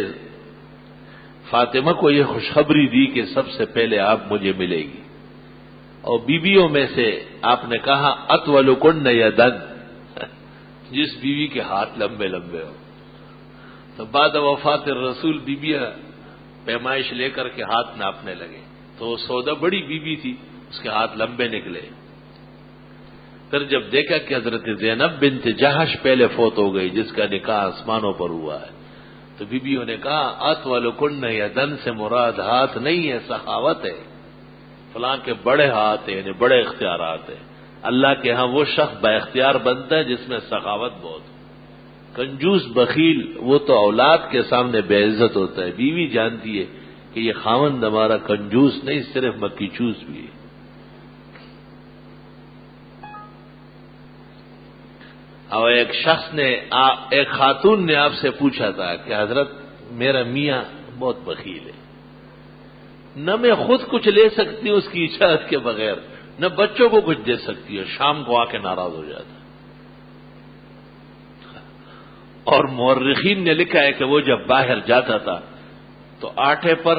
فاطمہ کو یہ خوشخبری دی کہ سب سے پہلے آپ مجھے ملے گی، اور بیویوں میں سے آپ نے کہا اطولکن یدن، جس بیوی کے ہاتھ لمبے لمبے ہو۔ تو بعد وفات الرسول بیویاں پیمائش لے کر کے ہاتھ ناپنے لگے، تو سودا بڑی بیوی تھی، اس کے ہاتھ لمبے نکلے۔ پھر جب دیکھا کہ حضرت زینب بنت جہش پہلے فوت ہو گئی، جس کا نکاح آسمانوں پر ہوا ہے، تو بیویوں نے کہا اطولکن یدن سے مراد ہاتھ نہیں ہے، سخاوت ہے۔ فلاں کے بڑے ہاتھ ہیں، یعنی بڑے اختیارات ہیں. اللہ کے ہاں وہ شخص با اختیار بنتا ہے جس میں سخاوت بہت ہو. کنجوس بخیل وہ تو اولاد کے سامنے بے عزت ہوتا ہے. بیوی جانتی ہے کہ یہ خاوند ہمارا کنجوس نہیں، صرف مکی چوس بھی ہے. اور ایک شخص نے ایک خاتون نے آپ سے پوچھا تھا کہ حضرت میرا میاں بہت بخیل ہے، نہ میں خود کچھ لے سکتی ہوں اس کی اجازت کے بغیر، نہ بچوں کو کچھ دے سکتی ہوں، شام کو آ کے ناراض ہو جاتا. اور مورخین نے لکھا ہے کہ وہ جب باہر جاتا تھا تو آٹے پر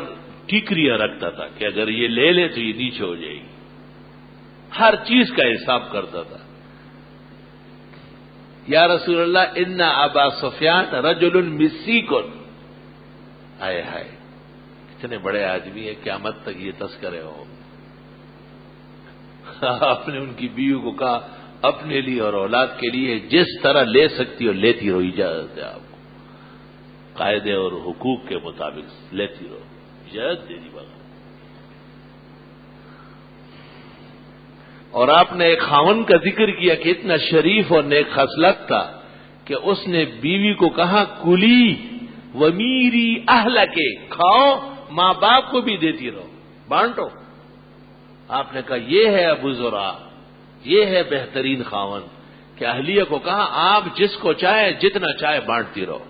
ٹیکریاں رکھتا تھا کہ اگر یہ لے لے تو یہ نیچے ہو جائے گی. ہر چیز کا حساب کرتا تھا. یا رسول اللہ ان ابا سفیان رجل مسیکن، ہائے ہائے اتنے بڑے آدمی ہیں قیامت تک یہ تذکرے ہو. آپ نے ان کی بیوی کو کہا اپنے لیے اور اولاد کے لیے جس طرح لے سکتی ہو لیتی رہو، اجازت ہے آپ کو، قاعدے اور حقوق کے مطابق لیتی رہو، اجازت دے دی بغیر. اور آپ نے ایک خاوند کا ذکر کیا کہ اتنا شریف اور نیک خصلت تھا کہ اس نے بیوی کو کہا کلی ومیری اہل کے، کھاؤ ماں باپ کو بھی دیتی رہو، بانٹو. آپ نے کہا یہ ہے ابو زرع، یہ ہے بہترین خاوند کہ اہلیہ کو کہا آپ جس کو چاہے جتنا چاہے بانٹتی رہو.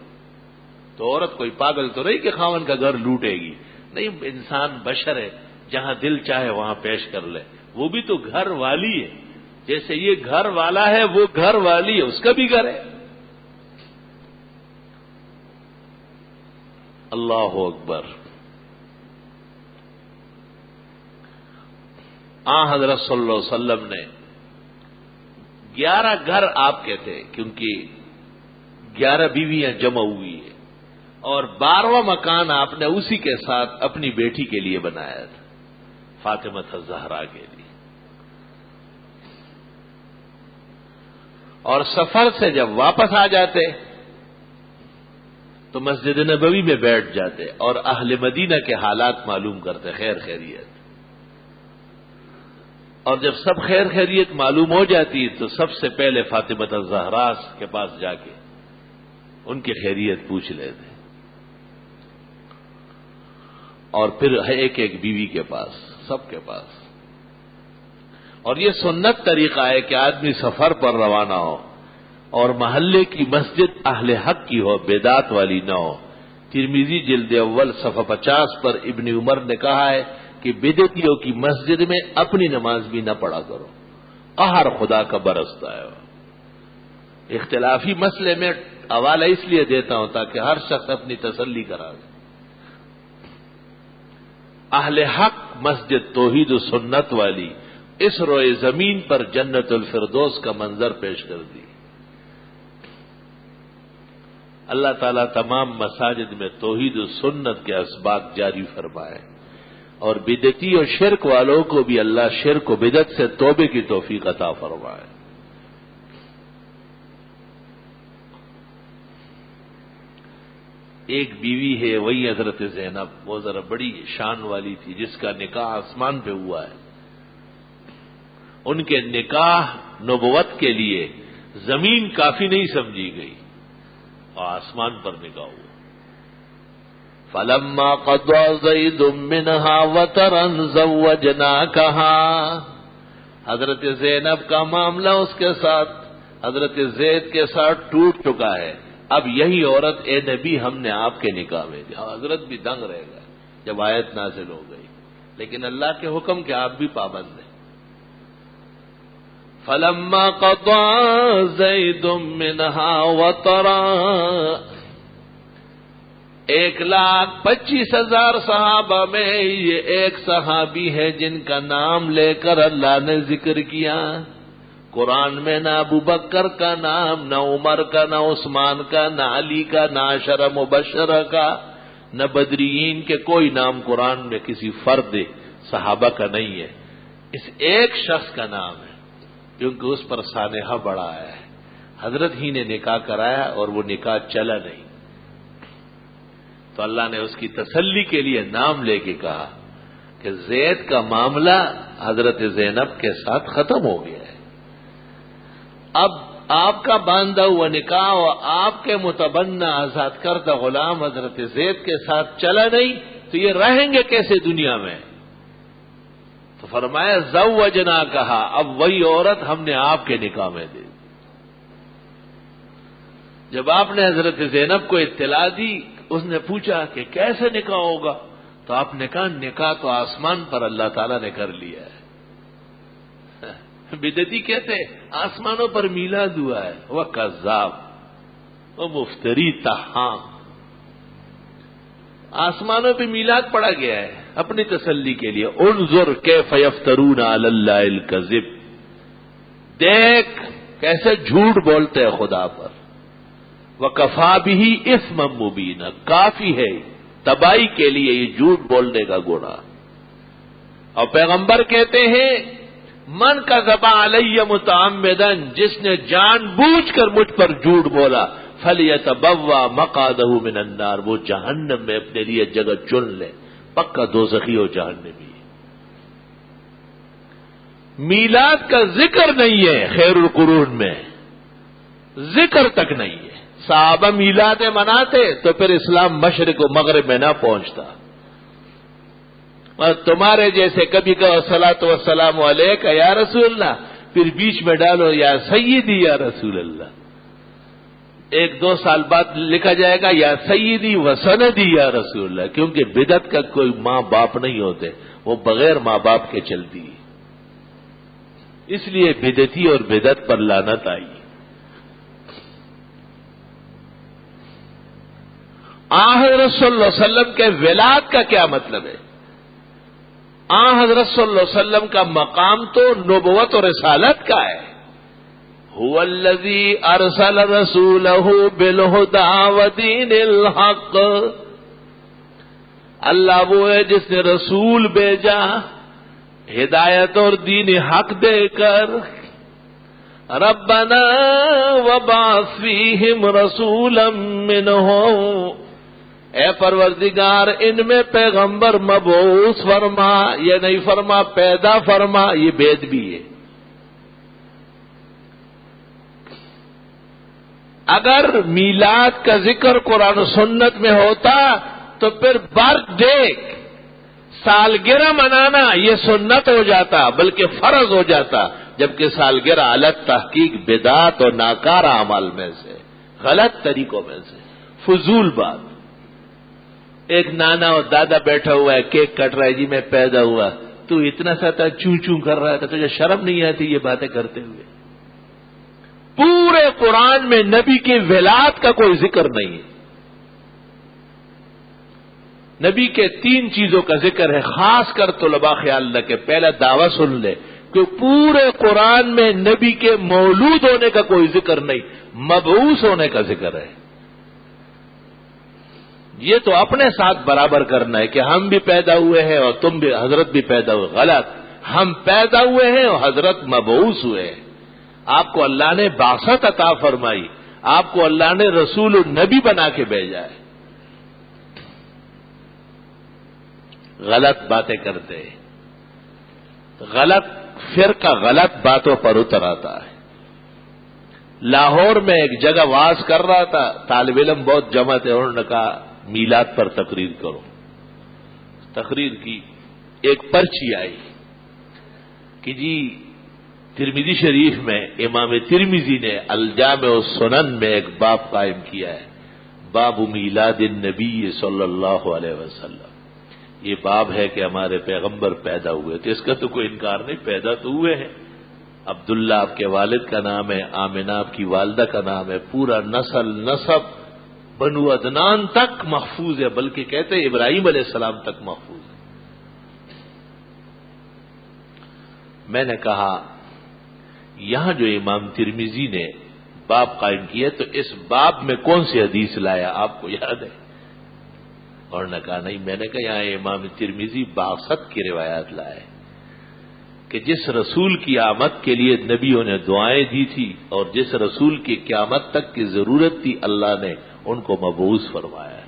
تو عورت کوئی پاگل تو نہیں کہ خاوند کا گھر لوٹے گی، نہیں، انسان بشر ہے، جہاں دل چاہے وہاں پیش کر لے. وہ بھی تو گھر والی ہے، جیسے یہ گھر والا ہے وہ گھر والی ہے، اس کا بھی گھر ہے. اللہ اکبر. حضرت صلی اللہ علیہ وسلم نے 11 گھر آپ کے تھے، کیونکہ 11 بیویاں جمع ہوئی ہیں، اور 12واں مکان آپ نے اسی کے ساتھ اپنی بیٹی کے لیے بنایا تھا، فاطمہ الزہرا کے لیے. اور سفر سے جب واپس آ جاتے تو مسجد نبوی میں بیٹھ جاتے اور اہل مدینہ کے حالات معلوم کرتے، خیر خیریت. اور جب سب خیر خیریت معلوم ہو جاتی تو سب سے پہلے فاطمہ الزہرا کے پاس جا کے ان کی خیریت پوچھ لیتے، اور پھر ایک ایک بیوی کے پاس، سب کے پاس. اور یہ سنت طریقہ ہے کہ آدمی سفر پر روانہ ہو اور محلے کی مسجد اہل حق کی ہو، بدعت والی نہ ہو. ترمذی جلد اول صفحہ 50 پر ابن عمر نے کہا ہے کہ بدعتیوں کی مسجد میں اپنی نماز بھی نہ پڑھا کرو، قہر خدا کا برستا ہے. اختلافی مسئلے میں حوالہ اس لیے دیتا ہوں تاکہ ہر شخص اپنی تسلی کرا دے. اہل حق مسجد توحید و سنت والی اس روئے زمین پر جنت الفردوس کا منظر پیش کر دی. اللہ تعالیٰ تمام مساجد میں توحید و سنت کے اسباق جاری فرمائے، اور بدعتی اور شرک والوں کو بھی اللہ شرک و بدعت سے توبے کی توفیق عطا فرمائے. ایک بیوی ہے وہی حضرت زینب، وہ ذرا بڑی شان والی تھی جس کا نکاح آسمان پہ ہوا ہے. ان کے نکاح نبوت کے لیے زمین کافی نہیں سمجھی گئی اور آسمان پر نکاح ہوا. فَلَمَّا قَضَى زَيْدٌ مِّنْهَا وَطَرًا زَوَّجْنَاكَهَا. حضرت زینب کا معاملہ اس کے ساتھ، حضرت زید کے ساتھ ٹوٹ چکا ہے، اب یہی عورت اے نبی ہم نے آپ کے نکاح میں دی. حضرت بھی دنگ رہ گئے جب آیت نازل ہو گئی، لیکن اللہ کے حکم کے آپ بھی پابند ہیں. فَلَمَّا قَضَى زَيْدٌ مِّنْهَا وَطَرًا. 1,25,000 صحابہ میں یہ ایک صحابی ہے جن کا نام لے کر اللہ نے ذکر کیا. قرآن میں نہ ابو بکر کا نام، نہ عمر کا، نہ عثمان کا، نہ علی کا، نہ عشرہ مبشرہ کا، نہ بدریین کے کوئی نام قرآن میں کسی فرد صحابہ کا نہیں ہے. اس ایک شخص کا نام ہے کیونکہ اس پر سانحہ بڑا آیا ہے. حضرت ہی نے نکاح کرایا اور وہ نکاح چلا نہیں، تو اللہ نے اس کی تسلی کے لیے نام لے کے کہا کہ زید کا معاملہ حضرت زینب کے ساتھ ختم ہو گیا ہے. اب آپ کا باندھا ہوا نکاح اور آپ کے متبنہ آزاد کردہ غلام حضرت زید کے ساتھ چلا نہیں تو یہ رہیں گے کیسے دنیا میں؟ تو فرمایا زوجنا کہا، اب وہی عورت ہم نے آپ کے نکاح میں دی. جب آپ نے حضرت زینب کو اطلاع دی، اس نے پوچھا کہ کیسے نکاح ہوگا؟ تو آپ نے کہا نکاح تو آسمان پر اللہ تعالیٰ نے کر لیا ہے. بدعتی کہتے آسمانوں پر میلاد ہوا ہے، وہ کذاب، وہ مفتری تہام. آسمانوں پہ میلاد پڑا گیا ہے اپنی تسلی کے لیے. انظر کیف یفترون علی اللہ الکذب، دیکھ کیسے جھوٹ بولتے ہیں خدا پر. وکفا بھی اثما مبینا، کافی ہے تباہی کے لیے یہ جھوٹ بولنے کا گناہ. اور پیغمبر کہتے ہیں من کذب علی متعمدا، جس نے جان بوجھ کر مجھ پر جھوٹ بولا، فلیتبوا مقعدہ من النار، وہ جہنم میں اپنے لیے جگہ چن لے، پکا دوزخی ہو جہنمی. میلاد کا ذکر نہیں ہے خیر القرون میں، ذکر تک نہیں ہے. صحابہ میلاد مناتے تو پھر اسلام مشرق و مغرب میں نہ پہنچتا. اور تمہارے جیسے کبھی کہو الصلاۃ والسلام علیک یا رسول اللہ، پھر بیچ میں ڈالو یا سیدی یا رسول اللہ. 1-2 سال بعد لکھا جائے گا یا سیدی و سندی یا رسول اللہ، کیونکہ بدعت کا کوئی ماں باپ نہیں ہوتے، وہ بغیر ماں باپ کے چلتی. اس لیے بدعتی اور بدعت پر لعنت آئی. حضرت صلی اللہ علیہ وسلم کے ولاد کا کیا مطلب ہے؟ حضرت صلی اللہ علیہ وسلم کا مقام تو نبوت اور رسالت کا ہے. هو الذی ارسل رسولہ بالہدی ودین الحق، اللہ وہ ہے جس نے رسول بھیجا ہدایت اور دین حق دے کر. ربنا وبعث فیہم رسولا منہم، اے پروردگار ان میں پیغمبر مبعوث فرما، یہ نہیں فرما پیدا فرما، یہ بید بھی ہے. اگر میلاد کا ذکر قرآن و سنت میں ہوتا تو پھر برتھ ڈے سالگرہ منانا یہ سنت ہو جاتا، بلکہ فرض ہو جاتا، جبکہ سالگرہ الگ تحقیق بدعت اور ناکارہ اعمال میں سے، غلط طریقوں میں سے، فضول بات. ایک نانا اور دادا بیٹھا ہوا ہے، کیک کٹ رہا ہے، جی میں پیدا ہوا، تو اتنا سا تھا چوں چوں کر رہا تھا، تجھے شرم نہیں آتی یہ باتیں کرتے ہوئے؟ پورے قرآن میں نبی کے ولادت کا کوئی ذکر نہیں ہے. نبی کے 3 چیزوں کا ذکر ہے، خاص کر طلباء خیال رکھے، پہلا دعویٰ سن لے کہ پورے قرآن میں نبی کے مولود ہونے کا کوئی ذکر نہیں، مبعوث ہونے کا ذکر ہے. یہ تو اپنے ساتھ برابر کرنا ہے کہ ہم بھی پیدا ہوئے ہیں اور تم بھی، حضرت بھی پیدا ہوئے. غلط، ہم پیدا ہوئے ہیں اور حضرت مبعوث ہوئے ہیں. آپ کو اللہ نے بعثت عطا فرمائی، آپ کو اللہ نے رسول النبی بنا کے بھیجا ہے. غلط باتیں کرتے ہیں، غلط فرقہ غلط باتوں پر اتر آتا ہے. لاہور میں ایک جگہ واز کر رہا تھا، طالب علم بہت جمع تھے، انہوں نے کہا میلاد پر تقریر کرو. تقریر کی، ایک پرچی آئی کہ جی ترمذی شریف میں امام ترمذی نے الجامع السنن میں ایک باب قائم کیا ہے، باب میلاد النبی صلی اللہ علیہ وسلم. یہ باب ہے کہ ہمارے پیغمبر پیدا ہوئے تھے، اس کا تو کوئی انکار نہیں، پیدا تو ہوئے ہیں. عبداللہ آپ کے والد کا نام ہے، آمنہ آپ کی والدہ کا نام ہے، پورا نسل نسب بنو عدنان تک محفوظ ہے، بلکہ کہتے ہیں ابراہیم علیہ السلام تک محفوظ ہے. میں نے کہا یہاں جو امام ترمذی نے باب قائم کیا تو اس باب میں کون سی حدیث لایا، آپ کو یاد ہے؟ اور نے کہا نہیں. میں نے کہا یہاں امام ترمذی بعثت کی روایات لائے کہ جس رسول کی آمد کے لیے نبیوں نے دعائیں دی تھی اور جس رسول کی قیامت تک کی ضرورت تھی اللہ نے ان کو مبعوث فرمایا.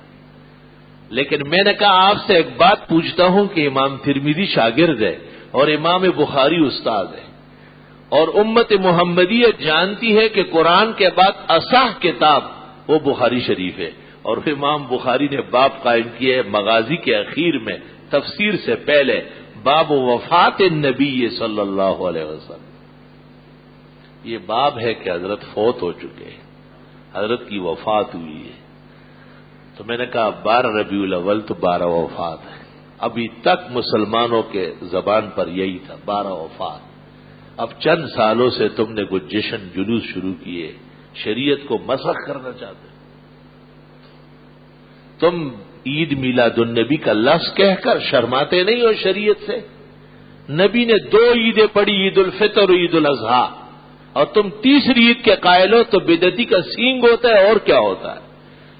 لیکن میں نے کہا آپ سے ایک بات پوچھتا ہوں کہ امام ترمذی شاگرد ہے اور امام بخاری استاد ہے، اور امت محمدیہ جانتی ہے کہ قرآن کے بعد اصح کتاب وہ بخاری شریف ہے، اور امام بخاری نے باب قائم کیا ہے مغازی کے اخیر میں تفسیر سے پہلے، باب وفات النبی صلی اللہ علیہ وسلم۔ یہ باب ہے کہ حضرت فوت ہو چکے ہیں، حضرت کی وفات ہوئی ہے۔ تو میں نے کہا 12 ربیع الاول تو 12 وفات ہے، ابھی تک مسلمانوں کے زبان پر یہی تھا 12 وفات۔ اب چند سالوں سے تم نے کچھ جشن جلوس شروع کیے، شریعت کو مسخ کرنا چاہتے، تم عید میلاد النبی کا لفظ کہہ کر شرماتے نہیں ہو شریعت سے؟ نبی نے 2 عیدیں پڑھی، عید الفطر اور عید الاضحیٰ، اور تم تیسری عید کے قائل ہو تو بدعتی کا سینگ ہوتا ہے اور کیا ہوتا ہے؟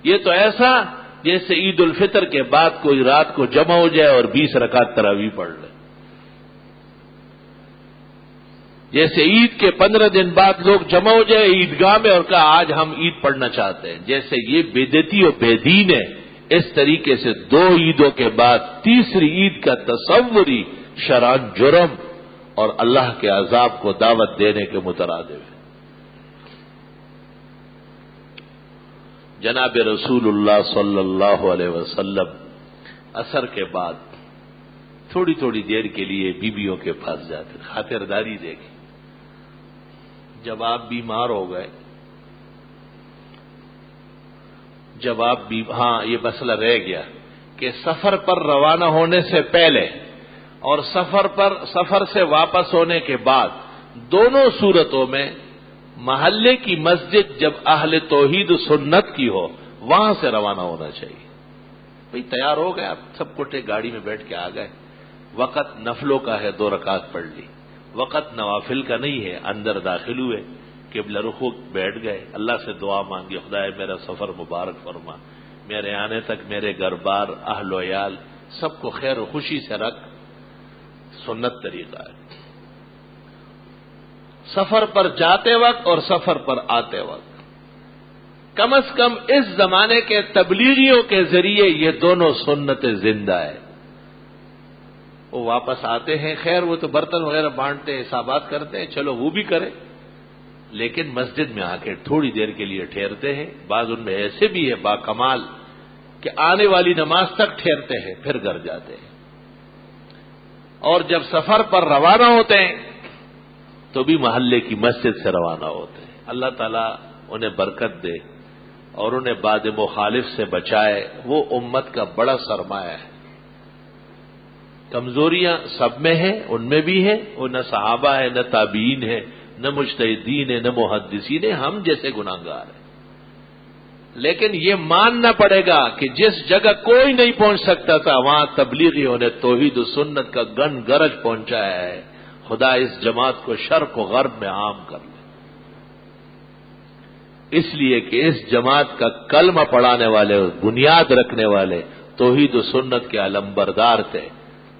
یہ تو ایسا جیسے عید الفطر کے بعد کوئی رات کو جمع ہو جائے اور 20 رکعت تراویح پڑھ لے، جیسے عید کے 15 دن بعد لوگ جمع ہو جائے عیدگاہ میں اور کہا آج ہم عید پڑھنا چاہتے ہیں، جیسے یہ بدعتی اور بے دین ہے، اس طریقے سے 2 عیدوں کے بعد تیسری عید کا تصوری شرعاً جرم اور اللہ کے عذاب کو دعوت دینے کے مترادف ہے۔ جناب رسول اللہ صلی اللہ علیہ وسلم عصر کے بعد تھوڑی تھوڑی دیر کے لیے بیویوں کے پاس جاتے، خاطرداری دیکھیں۔ جب آپ بیمار ہو گئے، جب آپ ہاں یہ مسئلہ رہ گیا کہ سفر پر روانہ ہونے سے پہلے اور سفر سے واپس ہونے کے بعد دونوں صورتوں میں محلے کی مسجد جب اہل توحید و سنت کی ہو وہاں سے روانہ ہونا چاہیے۔ بھئی تیار ہو گئے، آپ سب کٹے گاڑی میں بیٹھ کے آ گئے، وقت نفلوں کا ہے 2 رکعت پڑھ لی، وقت نوافل کا نہیں ہے، اندر داخل ہوئے، قبلہ رخ بیٹھ گئے، اللہ سے دعا مانگی، خدائے میرا سفر مبارک فرما، میرے آنے تک میرے گھر بار اہل و عیال سب کو خیر و خوشی سے رکھ۔ سنت طریقہ ہے سفر پر جاتے وقت اور سفر پر آتے وقت، کم از کم اس زمانے کے تبلیغیوں کے ذریعے یہ دونوں سنت زندہ ہے۔ وہ واپس آتے ہیں، خیر وہ تو برتن وغیرہ بانٹتے ہیں، حسابات کرتے ہیں، چلو وہ بھی کرے، لیکن مسجد میں آ کے تھوڑی دیر کے لیے ٹھہرتے ہیں۔ بعض ان میں ایسے بھی ہے با کمال کہ آنے والی نماز تک ٹھہرتے ہیں پھر گھر جاتے ہیں، اور جب سفر پر روانہ ہوتے ہیں تو بھی محلے کی مسجد سے روانہ ہوتے ہیں۔ اللہ تعالیٰ انہیں برکت دے اور انہیں بعد مخالف سے بچائے، وہ امت کا بڑا سرمایہ ہے۔ کمزوریاں سب میں ہیں، ان میں بھی ہیں، وہ نہ صحابہ ہے، نہ تابعین ہے، نہ مجتہدین ہے، نہ محدثین ہے، ہم جیسے گناہگار ہیں۔ لیکن یہ ماننا پڑے گا کہ جس جگہ کوئی نہیں پہنچ سکتا تھا وہاں تبلیغیوں نے توحید و سنت کا گن گرج پہنچایا ہے۔ خدا اس جماعت کو شرق و غرب میں عام کر لے، اس لیے کہ اس جماعت کا کلمہ پڑھانے والے، بنیاد رکھنے والے توحید و سنت کے علمبردار تھے۔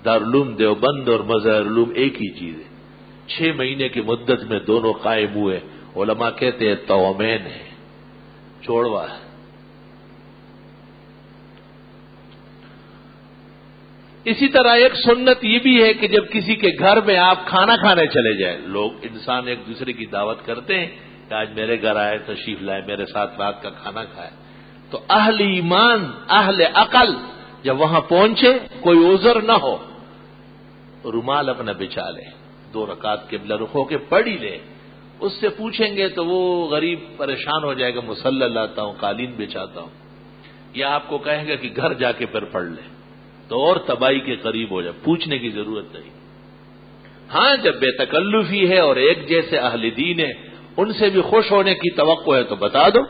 دارالعلوم دیوبند اور مظہر علوم ایک ہی چیز ہے، 6 مہینے کی مدت میں دونوں قائم ہوئے۔ علماء کہتے ہیں توامین ہے، جوڑوا ہے۔ اسی طرح ایک سنت یہ بھی ہے کہ جب کسی کے گھر میں آپ کھانا کھانے چلے جائیں، لوگ انسان ایک دوسرے کی دعوت کرتے ہیں کہ آج میرے گھر آئے، تشریف لائے، میرے ساتھ رات کا کھانا کھائے، تو اہل ایمان اہل عقل جب وہاں پہنچے کوئی عذر نہ ہو، رومال اپنا بچھا لے، 2 رکعت قبلہ رخ ہو کے پڑھ ہی لے۔ اس سے پوچھیں گے تو وہ غریب پریشان ہو جائے گا، مصلی لاتا ہوں، قالین بچھاتا ہوں، یا آپ کو کہیں گا کہ گھر جا کے پھر پڑھ لے، تو اور تباہی کے قریب ہو جائے، پوچھنے کی ضرورت نہیں۔ ہاں جب بے تکلفی ہے اور ایک جیسے اہل دین ہے، ان سے بھی خوش ہونے کی توقع ہے تو بتا دو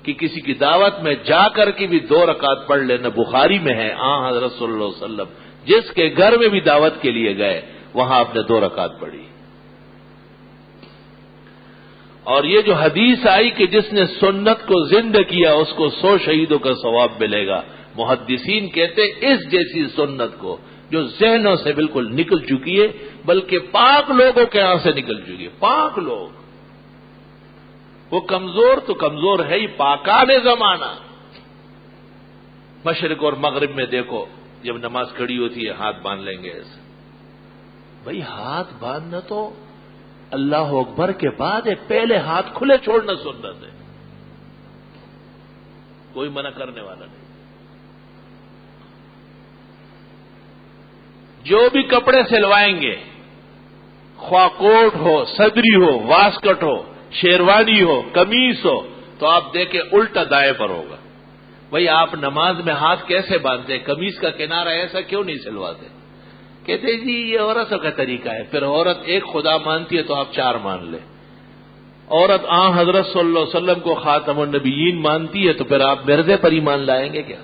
کہ کسی کی دعوت میں جا کر کے بھی 2 رکعت پڑھ لینا۔ بخاری میں ہے حضرت صلی اللہ علیہ وسلم جس کے گھر میں بھی دعوت کے لیے گئے وہاں آپ نے 2 رکعت پڑھی۔ اور یہ جو حدیث آئی کہ جس نے سنت کو زندہ کیا اس کو 100 شہیدوں کا ثواب ملے گا، محدثین کہتے اس جیسی سنت کو جو ذہنوں سے بالکل نکل چکی ہے، بلکہ پاک لوگوں کے یہاں سے نکل چکی ہے۔ پاک لوگ، وہ کمزور تو کمزور ہے ہی، پاکان زمانہ، مشرق اور مغرب میں دیکھو جب نماز کھڑی ہوتی ہے ہاتھ باندھ لیں گے ایسے. بھائی ہاتھ باندھنا تو اللہ اکبر کے بعد ہے، پہلے ہاتھ کھلے چھوڑنا سنت ہے، کوئی منع کرنے والا نہیں. جو بھی کپڑے سلوائیں گے، خواہ کوٹ ہو، صدری ہو، واسکٹ ہو، شیروانی ہو، قمیص ہو، تو آپ دیکھیں الٹا دائیں پر ہوگا. بھئی آپ نماز میں ہاتھ کیسے باندھتے ہیں؟ قمیص کا کنارہ ایسا کیوں نہیں سلواتے؟ کہتے جی یہ عورتوں کا طریقہ ہے. پھر عورت ایک خدا مانتی ہے تو آپ چار مان لیں. عورت حضرت صلی اللہ علیہ وسلم کو خاتم النبیین مانتی ہے تو پھر آپ مرزے پر ایمان لائیں گے کیا؟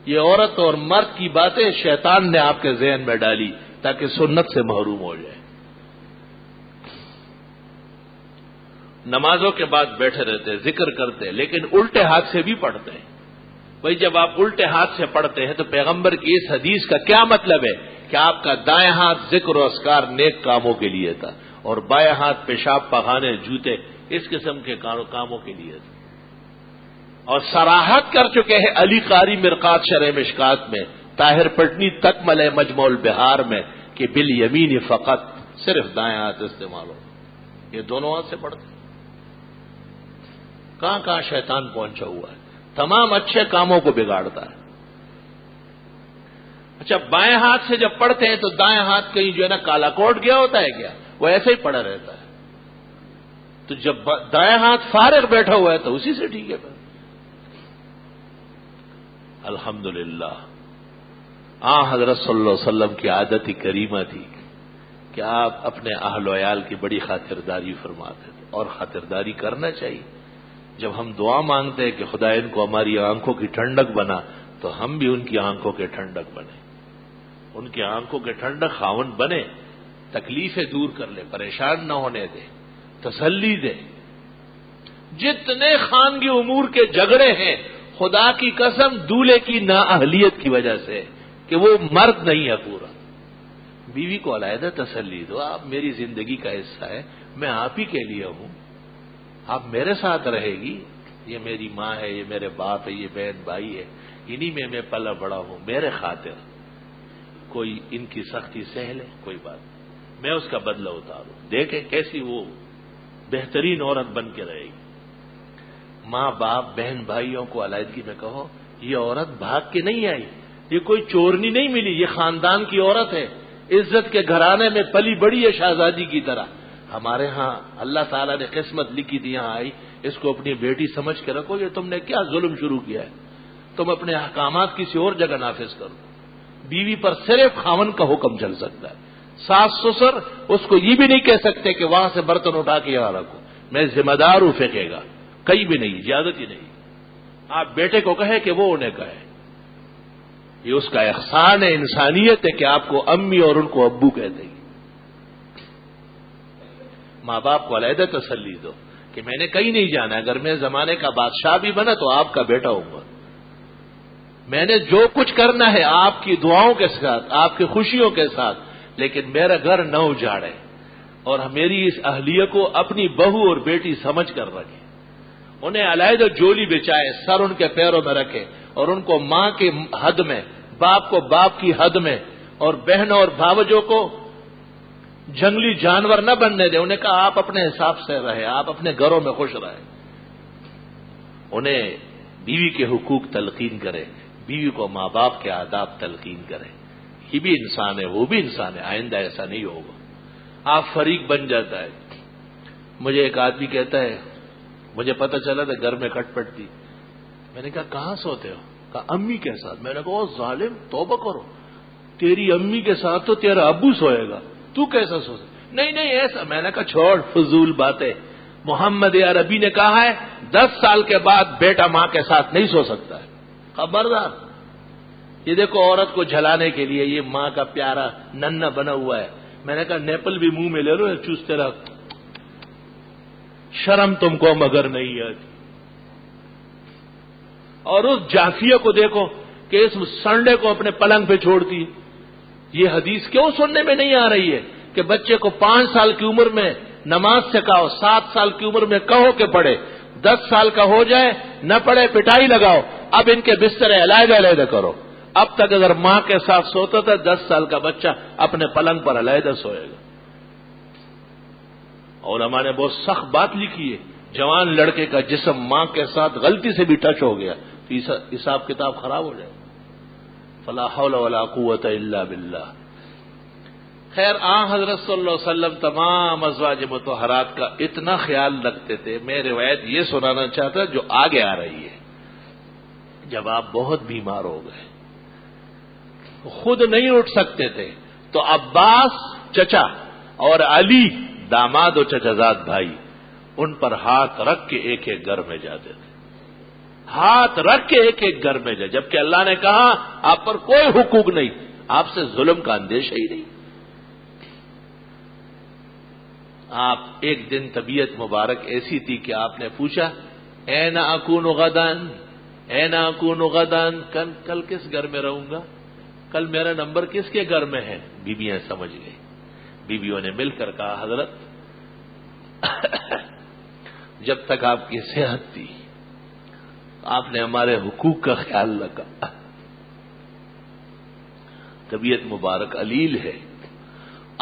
یہ عورت اور مرد کی باتیں شیطان نے آپ کے ذہن میں ڈالی تاکہ سنت سے محروم ہو جائے. نمازوں کے بعد بیٹھے رہتے، ذکر کرتے، لیکن الٹے ہاتھ سے بھی پڑھتے ہیں. بھئی جب آپ الٹے ہاتھ سے پڑھتے ہیں تو پیغمبر کی اس حدیث کا کیا مطلب ہے کہ آپ کا دائیں ہاتھ ذکر و اذکار نیک کاموں کے لیے تھا اور بائیں ہاتھ پیشاب پخانے، جوتے، اس قسم کے کاموں کے لیے تھا. اور صراحت کر چکے ہیں علی قاری مرقات شرح مشکات میں، طاہر پٹنی تکمل مجموع البحار میں کہ بالیمین فقط، صرف دائیں ہاتھ استعمال ہو. یہ دونوں ہاتھ سے پڑھتے. کہاں کہاں شیطان پہنچا ہوا ہے، تمام اچھے کاموں کو بگاڑتا ہے. اچھا بائیں ہاتھ سے جب پڑھتے ہیں تو دائیں ہاتھ کہیں جو ہے نا کالا کوٹ گیا ہوتا ہے کیا؟ وہ ایسے ہی پڑا رہتا ہے. تو جب دائیں ہاتھ فارغ بیٹھا ہوا ہے تو اسی سے ٹھیک ہے. الحمدللہ حضرت صلی اللہ علیہ وسلم کی عادت ہی کریمہ تھی کہ آپ اپنے اہل و عیال کی بڑی خاطرداری فرماتے تھے، اور خاطرداری کرنا چاہیے. جب ہم دعا مانگتے ہیں کہ خدا ان کو ہماری آنکھوں کی ٹھنڈک بنا، تو ہم بھی ان کی آنکھوں کے ٹھنڈک بنے، ان کی آنکھوں کے ٹھنڈک خاوند بنے، تکلیفیں دور کر لے، پریشان نہ ہونے دے، تسلی دے. جتنے خانگی امور کے جھگڑے ہیں خدا کی قسم دولہے کی نااہلیت کی وجہ سے کہ وہ مرد نہیں ہے پورا. بیوی کو علیحدہ تسلی دو، آپ میری زندگی کا حصہ ہے، میں آپ ہی کے لیے ہوں، آپ میرے ساتھ رہے گی، یہ میری ماں ہے، یہ میرے باپ ہے، یہ بہن بھائی ہے، انہی میں پلا بڑا ہوں، میرے خاطر کوئی ان کی سختی سہ لے، کوئی بات نہیں، میں اس کا بدلہ اتاروں. دیکھیں کیسی وہ بہترین عورت بن کے رہے گی. ماں باپ بہن بھائیوں کو علیحدگی میں کہو یہ عورت بھاگ کے نہیں آئی، یہ کوئی چورنی نہیں ملی، یہ خاندان کی عورت ہے، عزت کے گھرانے میں پلی بڑی ہے شہزادی کی طرح. ہمارے ہاں اللہ تعالیٰ نے قسمت لکھی تھی یہاں آئی، اس کو اپنی بیٹی سمجھ کے رکھو. یہ تم نے کیا ظلم شروع کیا ہے؟ تم اپنے احکامات کسی اور جگہ نافذ کرو. بیوی پر صرف خاوند کا حکم چل سکتا ہے. ساس سسر اس کو یہ بھی نہیں کہہ سکتے کہ وہاں سے برتن اٹھا کے یہاں رکھو، میں ذمہ دار ہوں، پھینکے گا، کہیں بھی نہیں، اجازت ہی نہیں. آپ بیٹے کو کہے کہ وہ انہیں کہے، یہ اس کا احسان ہے، انسانیت ہے کہ آپ کو امی اور ان کو ابو کہتے ہیں. ماں باپ کو علیحدہ تسلی دو کہ میں نے کہیں نہیں جانا، اگر میں زمانے کا بادشاہ بھی بنا تو آپ کا بیٹا ہوں گا. میں نے جو کچھ کرنا ہے آپ کی دعاؤں کے ساتھ، آپ کی خوشیوں کے ساتھ، لیکن میرا گھر نہ اجاڑے اور میری اس اہلیہ کو اپنی بہو اور بیٹی سمجھ کر رکھے. انہیں علیحدہ جولی بچائے، سر ان کے پیروں میں رکھے اور ان کو ماں کی حد میں، باپ کو باپ کی حد میں، اور بہنوں اور بھاوجوں کو جنگلی جانور نہ بننے دیں. انہیں کہا آپ اپنے حساب سے رہے، آپ اپنے گھروں میں خوش رہے. انہیں بیوی کے حقوق تلقین کرے، بیوی کو ماں باپ کے آداب تلقین کرے. یہ بھی انسان ہے، وہ بھی انسان ہے، آئندہ ایسا نہیں ہوگا. آپ فریق بن جاتا ہے. مجھے ایک آدمی کہتا ہے مجھے پتہ چلا تھا گھر میں کھٹ پٹ تھی. میں نے کہا کہاں سوتے ہو؟ کہا امی کے ساتھ. میں نے کہا او ظالم توبہ کرو، تیری امی کے ساتھ تو تیرا ابو سوئے گا، تو کیسا سو سکتا؟ نہیں ایسا. میں نے کہا چھوڑ فضول باتیں. محمد عربی نے کہا ہے 10 سال کے بعد بیٹا ماں کے ساتھ نہیں سو سکتا ہے، خبردار. یہ دیکھو عورت کو جھلانے کے لیے یہ ماں کا پیارا ننھا بنا ہوا ہے. میں نے کہا نیپل بھی منہ میں لے لو، چوستے رہو، شرم تم کو مگر نہیں آتی. اور اس جافیہ کو دیکھو کہ اس سنڈے کو اپنے پلنگ پہ چھوڑتی ہے. یہ حدیث کیوں سننے میں نہیں آ رہی ہے کہ بچے کو 5 سال کی عمر میں نماز سکھاؤ، 7 سال کی عمر میں کہو کہ پڑھے، 10 سال کا ہو جائے نہ پڑھے پٹائی لگاؤ، اب ان کے بستر علیحدہ علیحدہ کرو. اب تک اگر ماں کے ساتھ سوتا تھا 10 سال کا بچہ اپنے پلنگ پر علیحدہ سوئے گا. علماء نے بہت سخت بات لکھی ہے، جوان لڑکے کا جسم ماں کے ساتھ غلطی سے بھی ٹچ ہو گیا تو حساب کتاب خراب ہو جائے. فلا حول ولا قوت الا باللہ. خیر حضرت صلی اللہ علیہ وسلم تمام ازواج مطہرات کا اتنا خیال رکھتے تھے. میں روایت یہ سنانا چاہتا جو آگے آ رہی ہے. جب آپ بہت بیمار ہو گئے، خود نہیں اٹھ سکتے تھے، تو عباس چچا اور علی داماد و چچازاد بھائی ان پر ہاتھ رکھ کے ایک ایک گھر میں جاتے تھے. ہاتھ رکھ کے ایک ایک گھر میں جائے، جبکہ اللہ نے کہا آپ پر کوئی حقوق نہیں، آپ سے ظلم کا اندیشہ ہی نہیں. آپ ایک دن طبیعت مبارک ایسی تھی کہ آپ نے پوچھا این اکون غدان، این اکون غدان، کل کس گھر میں رہوں گا، کل میرا نمبر کس کے گھر میں ہے. بیویاں سمجھ گئی. بیویوں نے مل کر کہا حضرت جب تک آپ کی صحت تھی آپ نے ہمارے حقوق کا خیال رکھا. طبیعت مبارک علیل ہے،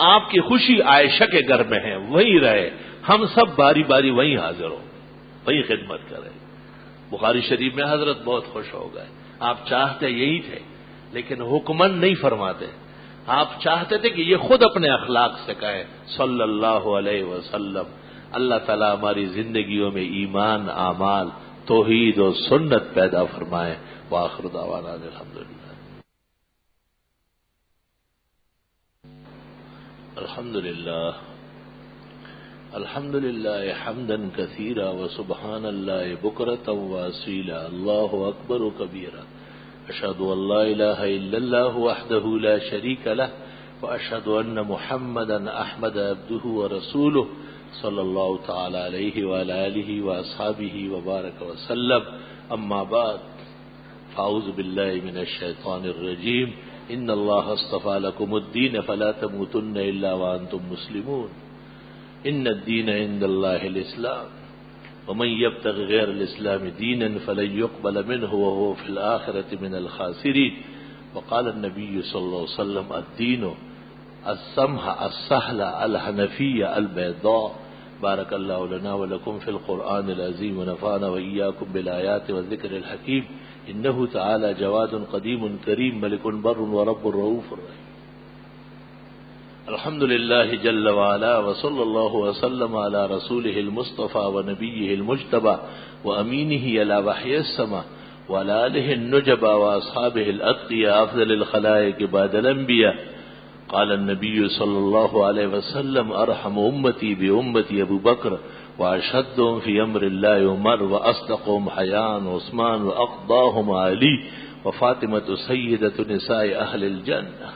آپ کی خوشی عائشہ کے گھر میں ہے، وہیں رہے، ہم سب باری باری وہیں حاضر ہوں، وہیں خدمت کریں. بخاری شریف میں حضرت بہت خوش ہو گئے. آپ چاہتے یہی تھے لیکن حکمن نہیں فرماتے. آپ چاہتے تھے کہ یہ خود اپنے اخلاق سے کہے صلی اللہ علیہ وسلم. اللہ تعالی ہماری زندگیوں میں ایمان، اعمال، توحید و سنت پیدا فرمائے. وآخر دعوانا الحمدللہ. الحمدللہ حمدا کثیرا وسبحان اللہ بکرۃ واصیلا. اللہ اکبر کبیرا. اشهد ان لا اله الا الله وحده لا شريك له واشهد ان محمدا احمد عبده ورسوله صلی اللہ تعالی علیہ وعلى آلہ واصحابہ وبارک وسلم. اما بعد فاعوذ باللہ من الشیطان الرجیم. ان اللہ اصطفى لكم الدین فلا تموتن الا وانتم مسلمون. ان الدین عند اللہ الاسلام ومن يبتغ غير الإسلام دينا فلن يقبل منه وهو في الآخرة من الخاسرين. وقال النبي صلى الله عليه وسلم الدين السمح السهل الحنفية البيضاء. بارك الله لنا ولكم في القرآن العظيم ونفعنا وإياكم بالآيات والذكر الحكيم. إنه تعالى جواد قديم كريم ملك بر ورب رؤوف رحيم. الحمد لله جل وعلا وصلى الله وسلم على رسوله المصطفى ونبيه المجتبى وأمينه على وحي السماء وعلى آله النجبى وأصحابه الأتقياء أفضل الخلائق بعد الأنبياء. قال النبي صلى الله عليه وسلم أرحم أمتي بأمتي أبو بكر وأشهدهم في أمر الله عمر وأصدقهم حياء عثمان وأقضاهم علي وفاطمة سيدة نساء أهل الجنة.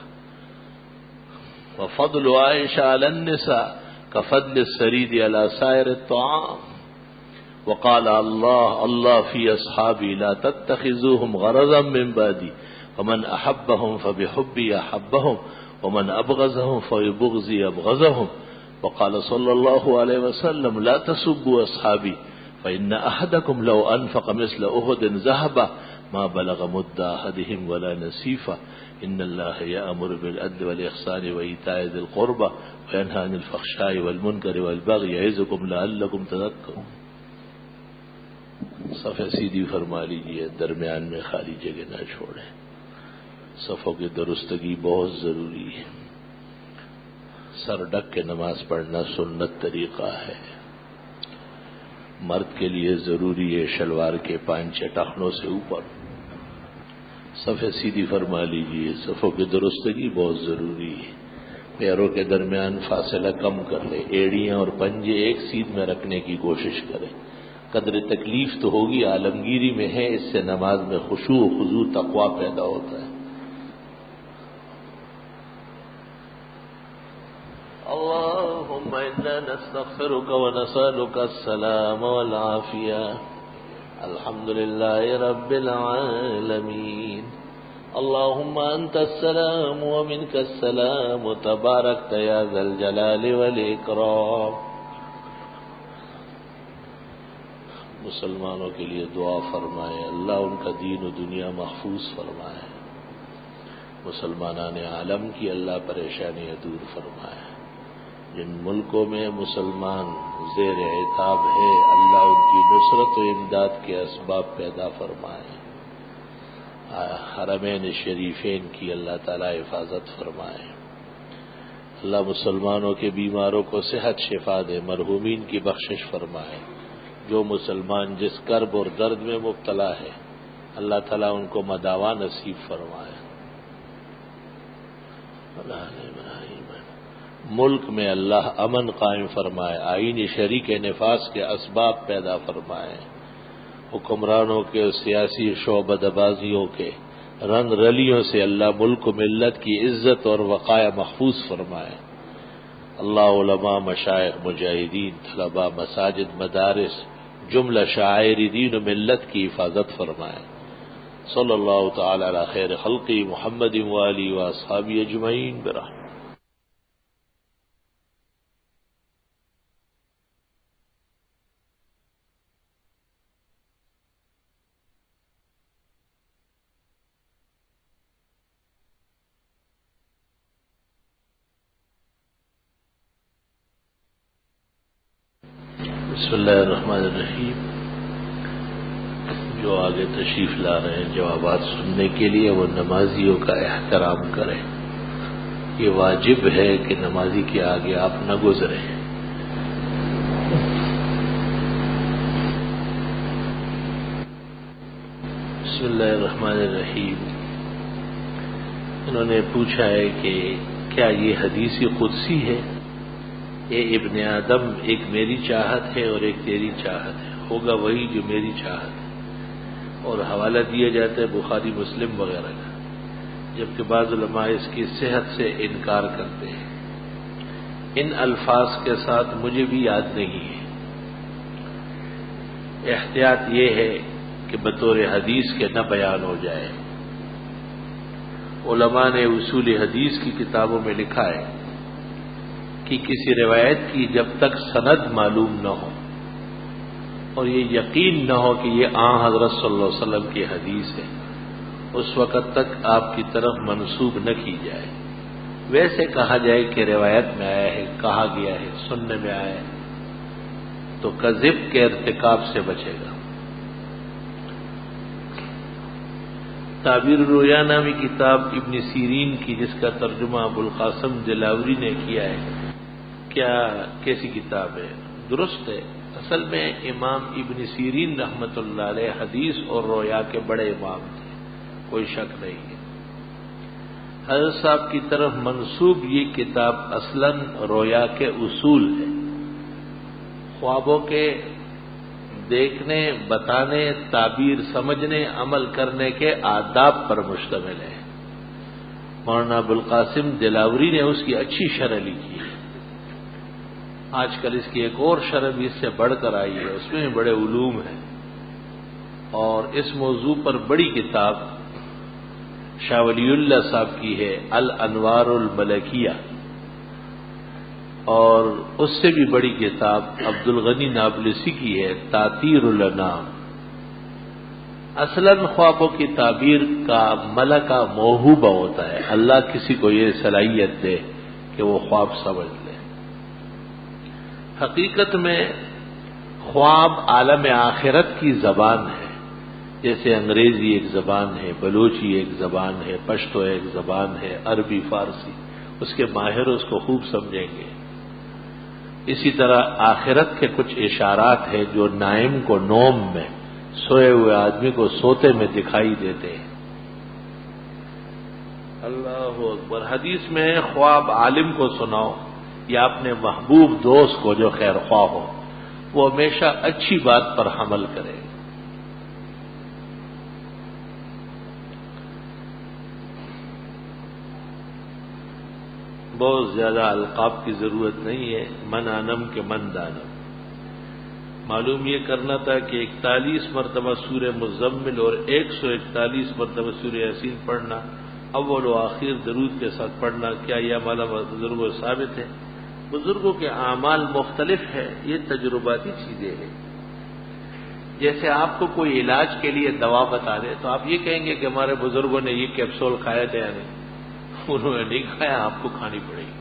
وفضل عائشة على النساء كفضل السريد على سائر الطعام. وقال الله في أصحابي لا تتخذوهم غرضا من بعدي ومن أحبهم فبحبي أحبهم ومن أبغضهم فببغضي أبغضهم. وقال صلى الله عليه وسلم لا تسبوا أصحابي فإن أحدكم لو أنفق مثل أحد ذهبا ما بلغ مد أحدهم ولا نصيفا. إن الله يأمر بالعدل والإحسان وإيتاء ذي القربى وينهى عن الفحشاء والمنكر والبغي يعظكم لعلكم تذكرون. صف سیدھی فرما لیجیے، درمیان میں خالی جگہ نہ چھوڑیں. صفوں کی درستگی بہت ضروری ہے. سر ڈھک کے نماز پڑھنا سنت طریقہ ہے. مرد کے لیے ضروری ہے شلوار کے 5 ٹخنوں سے اوپر. صفیں سیدھی فرما لیجیے. صفوں کی درستگی بہت ضروری ہے. پیروں کے درمیان فاصلہ کم کر لیں. ایڑیاں اور پنجے ایک سیدھ میں رکھنے کی کوشش کریں. قدر تکلیف تو ہوگی، عالمگیری میں ہے، اس سے نماز میں خشوع و خضوع تقویٰ پیدا ہوتا ہے. اللهم إنا نستغفرك ونسألك السلام والعافية. الحمد لله رب العالمين. اللهم أنت السلام ومنك السلام تباركت يا ذا الجلال والإكرام. مسلمانوں کے لیے دعا فرمائے، اللہ ان کا دین و دنیا محفوظ فرمائے، مسلمانان عالم کی اللہ پریشانیاں دور فرمائے، جن ملکوں میں مسلمان زیر عتاب ہے اللہ ان کی نصرت و امداد کے اسباب پیدا فرمائے، حرمین شریفین کی اللہ تعالی حفاظت فرمائے، اللہ مسلمانوں کے بیماروں کو صحت شفا دے، مرحومین کی بخشش فرمائے، جو مسلمان جس کرب اور درد میں مبتلا ہے اللہ تعالیٰ ان کو مداوا نصیب فرمائے۔ ملک میں اللہ امن قائم فرمائے، آئین شرعی نفاذ کے اسباب پیدا فرمائے، حکمرانوں کے سیاسی شعبہ بازیوں کے رن رلیوں سے اللہ ملک و ملت کی عزت اور وقائے محفوظ فرمائے، اللہ علماء مشائخ مجاہدین طلباء مساجد مدارس جملہ شاعر دین و ملت کی حفاظت فرمائے، صلی اللہ تعالی علی خیر خلقی محمد وآلہ واصحابہ اجمعین برحمتہ۔ بسم اللہ الرحمن الرحیم۔ جو آگے تشریف لا رہے ہیں جوابات سننے کے لیے وہ نمازیوں کا احترام کریں، یہ واجب ہے کہ نمازی کے آگے آپ نہ گزریں۔ بسم اللہ الرحمن الرحیم۔ انہوں نے پوچھا ہے کہ کیا یہ حدیث قدسی ہے؟ اے ابن آدم، ایک میری چاہت ہے اور ایک تیری چاہت ہے، ہوگا وہی جو میری چاہت ہے، اور حوالہ دیا جاتا ہے بخاری مسلم وغیرہ کا، جبکہ بعض علماء اس کی صحت سے انکار کرتے ہیں۔ ان الفاظ کے ساتھ مجھے بھی یاد نہیں ہے، احتیاط یہ ہے کہ بطور حدیث کے نہ بیان ہو جائے۔ علماء نے اصول حدیث کی کتابوں میں لکھا ہے کہ کسی روایت کی جب تک سند معلوم نہ ہو اور یہ یقین نہ ہو کہ یہ حضرت صلی اللہ علیہ وسلم کی حدیث ہے، اس وقت تک آپ کی طرف منسوب نہ کی جائے۔ ویسے کہا جائے کہ روایت میں آیا ہے، کہا گیا ہے، سننے میں آیا ہے، تو کذب کے ارتکاب سے بچے گا۔ تعبیر الرؤیا نامی کتاب ابن سیرین کی، جس کا ترجمہ ابو القاسم دلاوری نے کیا ہے، کیسی کتاب ہے؟ درست ہے۔ اصل میں امام ابن سیرین رحمت اللہ علیہ حدیث اور رویا کے بڑے امام تھے، کوئی شک نہیں ہے۔ حضرت صاحب کی طرف منسوب یہ کتاب اصلاً رویا کے اصول ہے، خوابوں کے دیکھنے، بتانے، تعبیر سمجھنے، عمل کرنے کے آداب پر مشتمل ہے۔ مولانا ابوالقاسم دلاوری نے اس کی اچھی شرح لکھی ہے۔ آج کل اس کی ایک اور شرح بھی اس سے بڑھ کر آئی ہے، اس میں بڑے علوم ہیں، اور اس موضوع پر بڑی کتاب شاہ ولی اللہ صاحب کی ہے الانوار الملکیہ، اور اس سے بھی بڑی کتاب عبد الغنی نابلسی کی ہے تاثیر الانام۔ اصلاً خوابوں کی تعبیر کا ملکہ موہوبہ ہوتا ہے، اللہ کسی کو یہ صلاحیت دے کہ وہ خواب سمجھ لے۔ حقیقت میں خواب عالم آخرت کی زبان ہے، جیسے انگریزی ایک زبان ہے، بلوچی ایک زبان ہے، پشتو ایک زبان ہے، عربی فارسی، اس کے ماہر اس کو خوب سمجھیں گے۔ اسی طرح آخرت کے کچھ اشارات ہیں جو نائم کو نوم میں، سوئے ہوئے آدمی کو سوتے میں دکھائی دیتے ہیں۔ اللہ اکبر۔ حدیث میں خواب عالم کو سناؤ یا اپنے محبوب دوست کو جو خیر خواہ ہو، وہ ہمیشہ اچھی بات پر حمل کرے۔ بہت زیادہ القاب کی ضرورت نہیں ہے، من آنم کے من دانم۔ معلوم یہ کرنا تھا کہ 41 مرتبہ سورہ مزمل اور 141 مرتبہ سورہ یاسین پڑھنا، اول و آخر درود کے ساتھ پڑھنا، کیا یہ ہمارا بزرگوں سے ثابت ہے؟ بزرگوں کے اعمال مختلف ہے، یہ تجرباتی چیزیں ہیں۔ جیسے آپ کو کوئی علاج کے لیے دوا بتا دے تو آپ یہ کہیں گے کہ ہمارے بزرگوں نے یہ کیپسول کھایا تھے یا نہیں؟ انہوں نے نہیں کھایا، آپ کو کھانی پڑے گی۔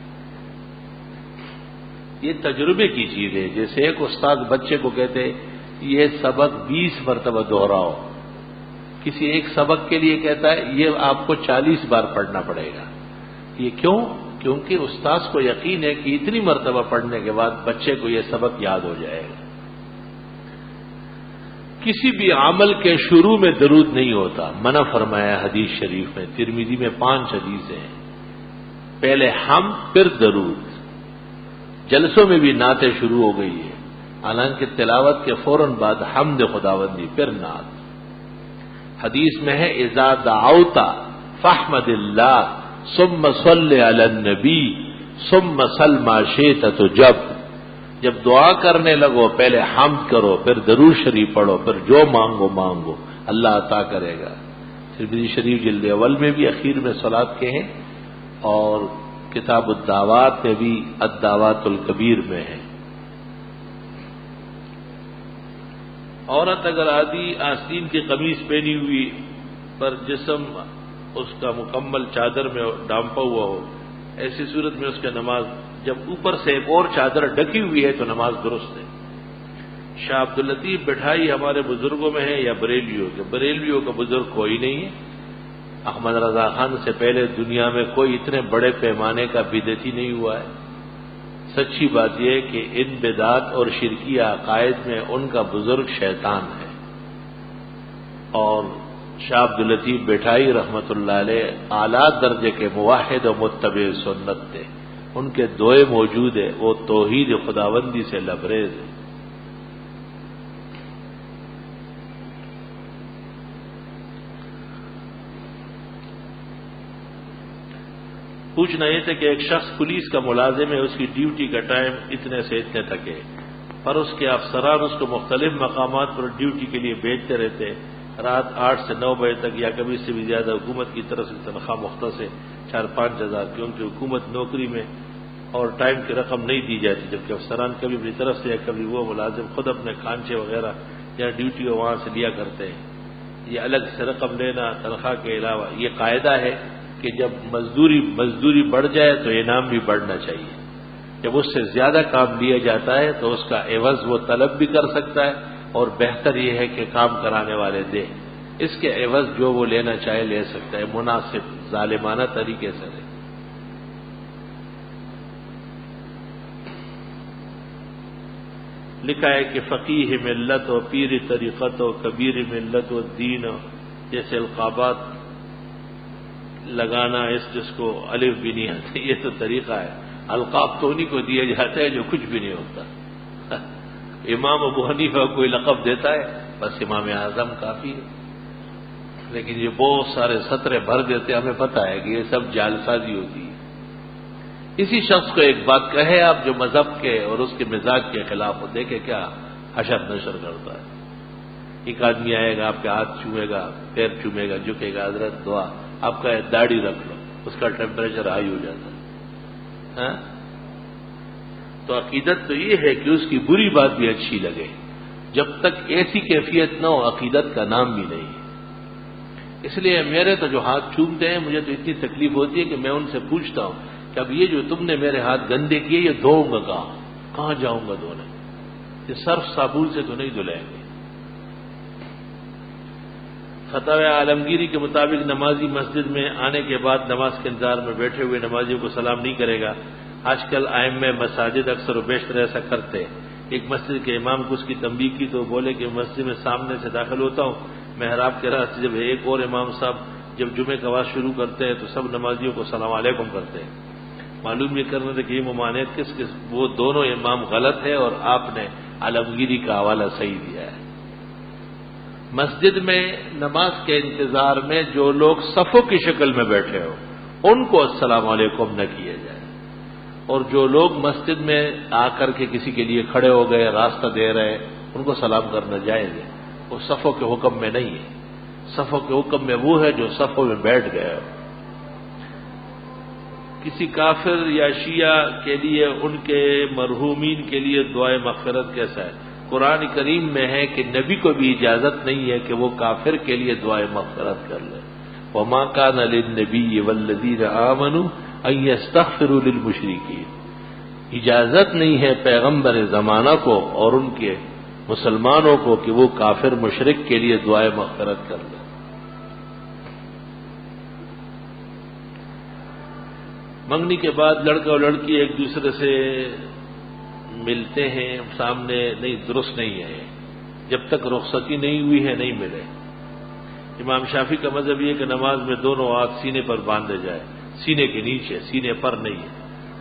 یہ تجربے کی چیز ہے۔ جیسے ایک استاد بچے کو کہتے یہ سبق 20 مرتبہ دہراؤ، کسی ایک سبق کے لیے کہتا ہے یہ آپ کو 40 بار پڑھنا پڑے گا۔ یہ کیوں؟ کیونکہ استاد کو یقین ہے کہ اتنی مرتبہ پڑھنے کے بعد بچے کو یہ سبق یاد ہو جائے گا۔ کسی بھی عمل کے شروع میں درود نہیں ہوتا، منع فرمایا حدیث شریف میں، ترمذی میں 5 حدیثیں ہیں۔ پہلے حمد پھر درود۔ جلسوں میں بھی نعتیں شروع ہو گئی ہے، حالانکہ تلاوت کے فوراً بعد حمد خداوندی پھر نعت۔ حدیث میں ہے اذا دعوت فاحمد اللہ ثم صلی علی النبی ثم صل ما شئت، تو جب دعا کرنے لگو پہلے حمد کرو، پھر درود شریف پڑھو، پھر جو مانگو مانگو، اللہ عطا کرے گا۔ ترمذی شریف جلد اول میں بھی اخیر میں صلوات کے ہیں، اور کتاب الدعوات میں بھی الدعوات الکبیر میں ہے۔ عورت اگر آدھی آستین کی قمیص پہنی ہوئی پر جسم اس کا مکمل چادر میں ڈانپا ہوا ہو، ایسی صورت میں اس کا نماز، جب اوپر سے ایک اور چادر ڈکی ہوئی ہے تو نماز درست ہے۔ شاہ عبداللطیف بٹھائی ہمارے بزرگوں میں ہے یا بریلویوں کے؟ بریلویوں کا بزرگ کوئی نہیں ہے۔ احمد رضا خان سے پہلے دنیا میں کوئی اتنے بڑے پیمانے کا بدعتی نہیں ہوا ہے۔ سچی بات یہ ہے کہ ان بدعات اور شرکیہ عقائد میں ان کا بزرگ شیطان ہے۔ اور شاہ عبداللطیف بٹھائی رحمت اللہ علیہ اعلیٰ درجے کے موحد و متبع سنت تھے۔ ان کے دوئے موجود ہے، وہ توحید خداوندی سے لبریز ہے۔ پوچھنا یہ تھا کہ ایک شخص پولیس کا ملازم ہے، اس کی ڈیوٹی کا ٹائم اتنے سے اتنے تک ہے، پر اس کے افسران اس کو مختلف مقامات پر ڈیوٹی کے لیے بھیجتے رہتے، رات 8 سے 9 بجے تک یا کبھی سے بھی زیادہ۔ حکومت کی طرف سے تنخواہ مختص ہے 4-5 ہزار، کیونکہ حکومت نوکری میں اور ٹائم کی رقم نہیں دی جاتی، جبکہ افسران کبھی اپنی طرف سے یا کبھی وہ ملازم خود اپنے کھانچے وغیرہ یا ڈیوٹی ہو وہاں سے لیا کرتے ہیں۔ یہ الگ سے رقم لینا تنخواہ کے علاوہ، یہ قاعدہ ہے کہ جب مزدوری بڑھ جائے تو انعام بھی بڑھنا چاہیے۔ جب اس سے زیادہ کام لیا جاتا ہے تو اس کا عوض وہ طلب بھی کر سکتا ہے، اور بہتر یہ ہے کہ کام کرانے والے دے، اس کے عوض جو وہ لینا چاہے لے سکتا ہے، مناسب ظالمانہ طریقے سے لے۔ لکھا ہے کہ فقیہ ملت و پیر طریقت و کبیر ملت و دین جیسے القابات لگانا، جس کو الف بھی نہیں آتے، یہ تو طریقہ ہے۔ القاب تو انہیں کو دیا جاتا ہے جو کچھ بھی نہیں ہوتا۔ امام ابو حنیفہ کوئی لقب دیتا ہے، بس امام اعظم کافی ہے، لیکن یہ بہت سارے سطرے بھر دیتے، ہمیں پتہ ہے کہ یہ سب جعل سازی ہوتی ہے۔ اسی شخص کو ایک بات کہے آپ جو مذہب کے اور اس کے مزاج کے خلاف ہو، دیکھے کیا حشر نشر کرتا ہے۔ ایک آدمی آئے گا، آپ کے ہاتھ چومے گا، پیر چومے گا، جھکے گا، حضرت دعا، آپ کا داڑھی رکھ لو، اس کا ٹیمپریچر ہائی ہو جاتا ہے۔ تو عقیدت تو یہ ہے کہ اس کی بری بات بھی اچھی لگے۔ جب تک ایسی کیفیت نہ ہو، عقیدت کا نام بھی نہیں ہے۔ اس لیے میرے تو جو ہاتھ چومتے ہیں، مجھے تو اتنی تکلیف ہوتی ہے کہ میں ان سے پوچھتا ہوں کہ اب یہ جو تم نے میرے ہاتھ گندے کیے، یہ دھوؤں گا کہاں جاؤں گا دھونے؟ یہ صرف صابن سے تو نہیں دھلائیں گے۔ فتاوی عالمگیری کے مطابق نمازی مسجد میں آنے کے بعد نماز کے انتظار میں بیٹھے ہوئے نمازیوں کو سلام نہیں کرے گا۔ آج کل ائمہ مساجد اکثر و بیشتر ایسا کرتے۔ ایک مسجد کے امام کو اس کی تنبیہ کی تو بولے کہ مسجد میں سامنے سے داخل ہوتا ہوں، محراب کے راستے جب ایک اور امام صاحب جب جمعے کا آواز شروع کرتے ہیں تو سب نمازیوں کو سلام علیکم کرتے ہیں۔ معلوم یہ کرنے تھے کہ یہ ممانعت کس وہ دونوں امام غلط ہے اور آپ نے عالمگیری کا حوالہ صحیح دیا ہے۔ مسجد میں نماز کے انتظار میں جو لوگ صفوں کی شکل میں بیٹھے ہو ان کو السلام علیکم نہ کیا جائے، اور جو لوگ مسجد میں آ کر کے کسی کے لیے کھڑے ہو گئے، راستہ دے رہے، ان کو سلام کرنا جائز ہے۔ وہ صفوں کے حکم میں نہیں ہے، صفوں کے حکم میں وہ ہے جو صفوں میں بیٹھ گئے ہو۔ کسی کافر یا شیعہ کے لیے ان کے مرحومین کے لیے دعائے مغفرت کیسا ہے؟ قرآن کریم میں ہے کہ نبی کو بھی اجازت نہیں ہے کہ وہ کافر کے لیے دعائے مغفرت کر لے. وما كان للنبي والذين آمنوا ان يستغفروا للمشركين. اجازت نہیں ہے پیغمبر زمانہ کو اور ان کے مسلمانوں کو کہ وہ کافر مشرک کے لیے دعائے مغفرت کر لیں. منگنی کے بعد لڑکا اور لڑکی ایک دوسرے سے ملتے ہیں سامنے، نہیں، درست نہیں ہے. جب تک رخصتی نہیں ہوئی ہے نہیں ملے. امام شافعی کا مذہب یہ کہ نماز میں دونوں ہاتھ سینے پر باندھے جائے، سینے کے نیچے، سینے پر نہیں ہے.